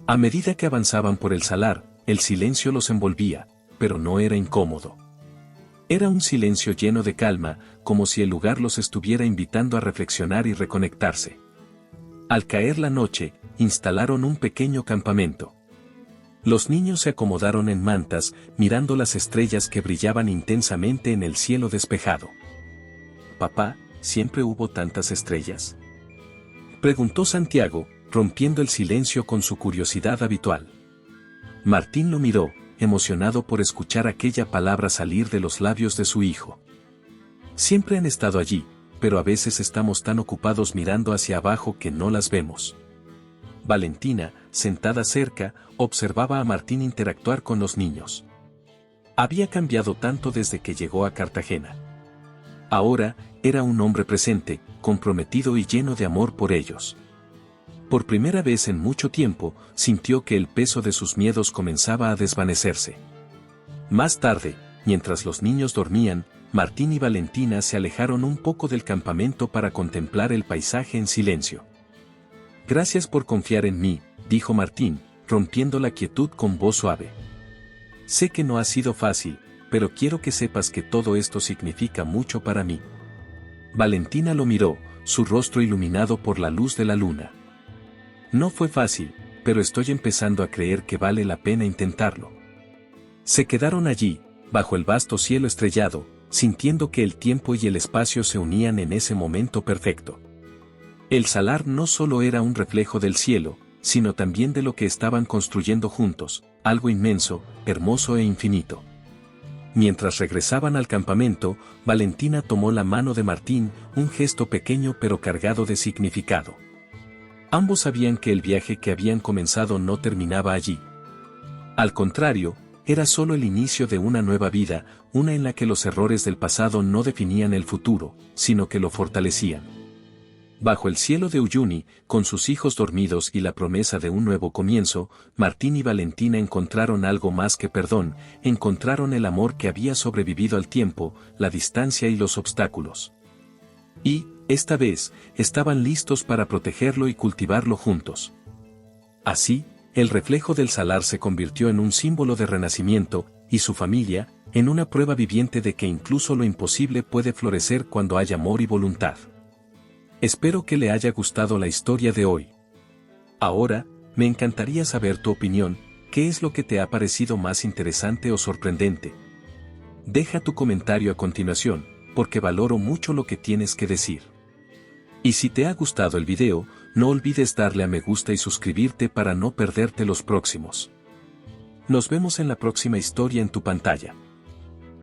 A medida que avanzaban por el salar, el silencio los envolvía, pero no era incómodo. Era un silencio lleno de calma, como si el lugar los estuviera invitando a reflexionar y reconectarse. Al caer la noche, instalaron un pequeño campamento. Los niños se acomodaron en mantas, mirando las estrellas que brillaban intensamente en el cielo despejado. «Papá, ¿siempre hubo tantas estrellas?», preguntó Santiago, rompiendo el silencio con su curiosidad habitual. Martín lo miró, emocionado por escuchar aquella palabra salir de los labios de su hijo. «Siempre han estado allí, pero a veces estamos tan ocupados mirando hacia abajo que no las vemos». Valentina, sentada cerca, observaba a Martín interactuar con los niños. Había cambiado tanto desde que llegó a Cartagena. Ahora, era un hombre presente, comprometido y lleno de amor por ellos. Por primera vez en mucho tiempo, sintió que el peso de sus miedos comenzaba a desvanecerse. Más tarde, mientras los niños dormían, Martín y Valentina se alejaron un poco del campamento para contemplar el paisaje en silencio. «Gracias por confiar en mí», dijo Martín, rompiendo la quietud con voz suave. «Sé que no ha sido fácil, pero quiero que sepas que todo esto significa mucho para mí». Valentina lo miró, su rostro iluminado por la luz de la luna. «No fue fácil, pero estoy empezando a creer que vale la pena intentarlo». Se quedaron allí, bajo el vasto cielo estrellado, sintiendo que el tiempo y el espacio se unían en ese momento perfecto. El salar no solo era un reflejo del cielo, sino también de lo que estaban construyendo juntos, algo inmenso, hermoso e infinito. Mientras regresaban al campamento, Valentina tomó la mano de Martín, un gesto pequeño pero cargado de significado. Ambos sabían que el viaje que habían comenzado no terminaba allí. Al contrario, era solo el inicio de una nueva vida, una en la que los errores del pasado no definían el futuro, sino que lo fortalecían. Bajo el cielo de Uyuni, con sus hijos dormidos y la promesa de un nuevo comienzo, Martín y Valentina encontraron algo más que perdón, encontraron el amor que había sobrevivido al tiempo, la distancia y los obstáculos. Y, esta vez, estaban listos para protegerlo y cultivarlo juntos. Así, el reflejo del salar se convirtió en un símbolo de renacimiento, y su familia, en una prueba viviente de que incluso lo imposible puede florecer cuando hay amor y voluntad. Espero que le haya gustado la historia de hoy. Ahora, me encantaría saber tu opinión, ¿qué es lo que te ha parecido más interesante o sorprendente? Deja tu comentario a continuación, porque valoro mucho lo que tienes que decir. Y si te ha gustado el video, no olvides darle a me gusta y suscribirte para no perderte los próximos. Nos vemos en la próxima historia en tu pantalla.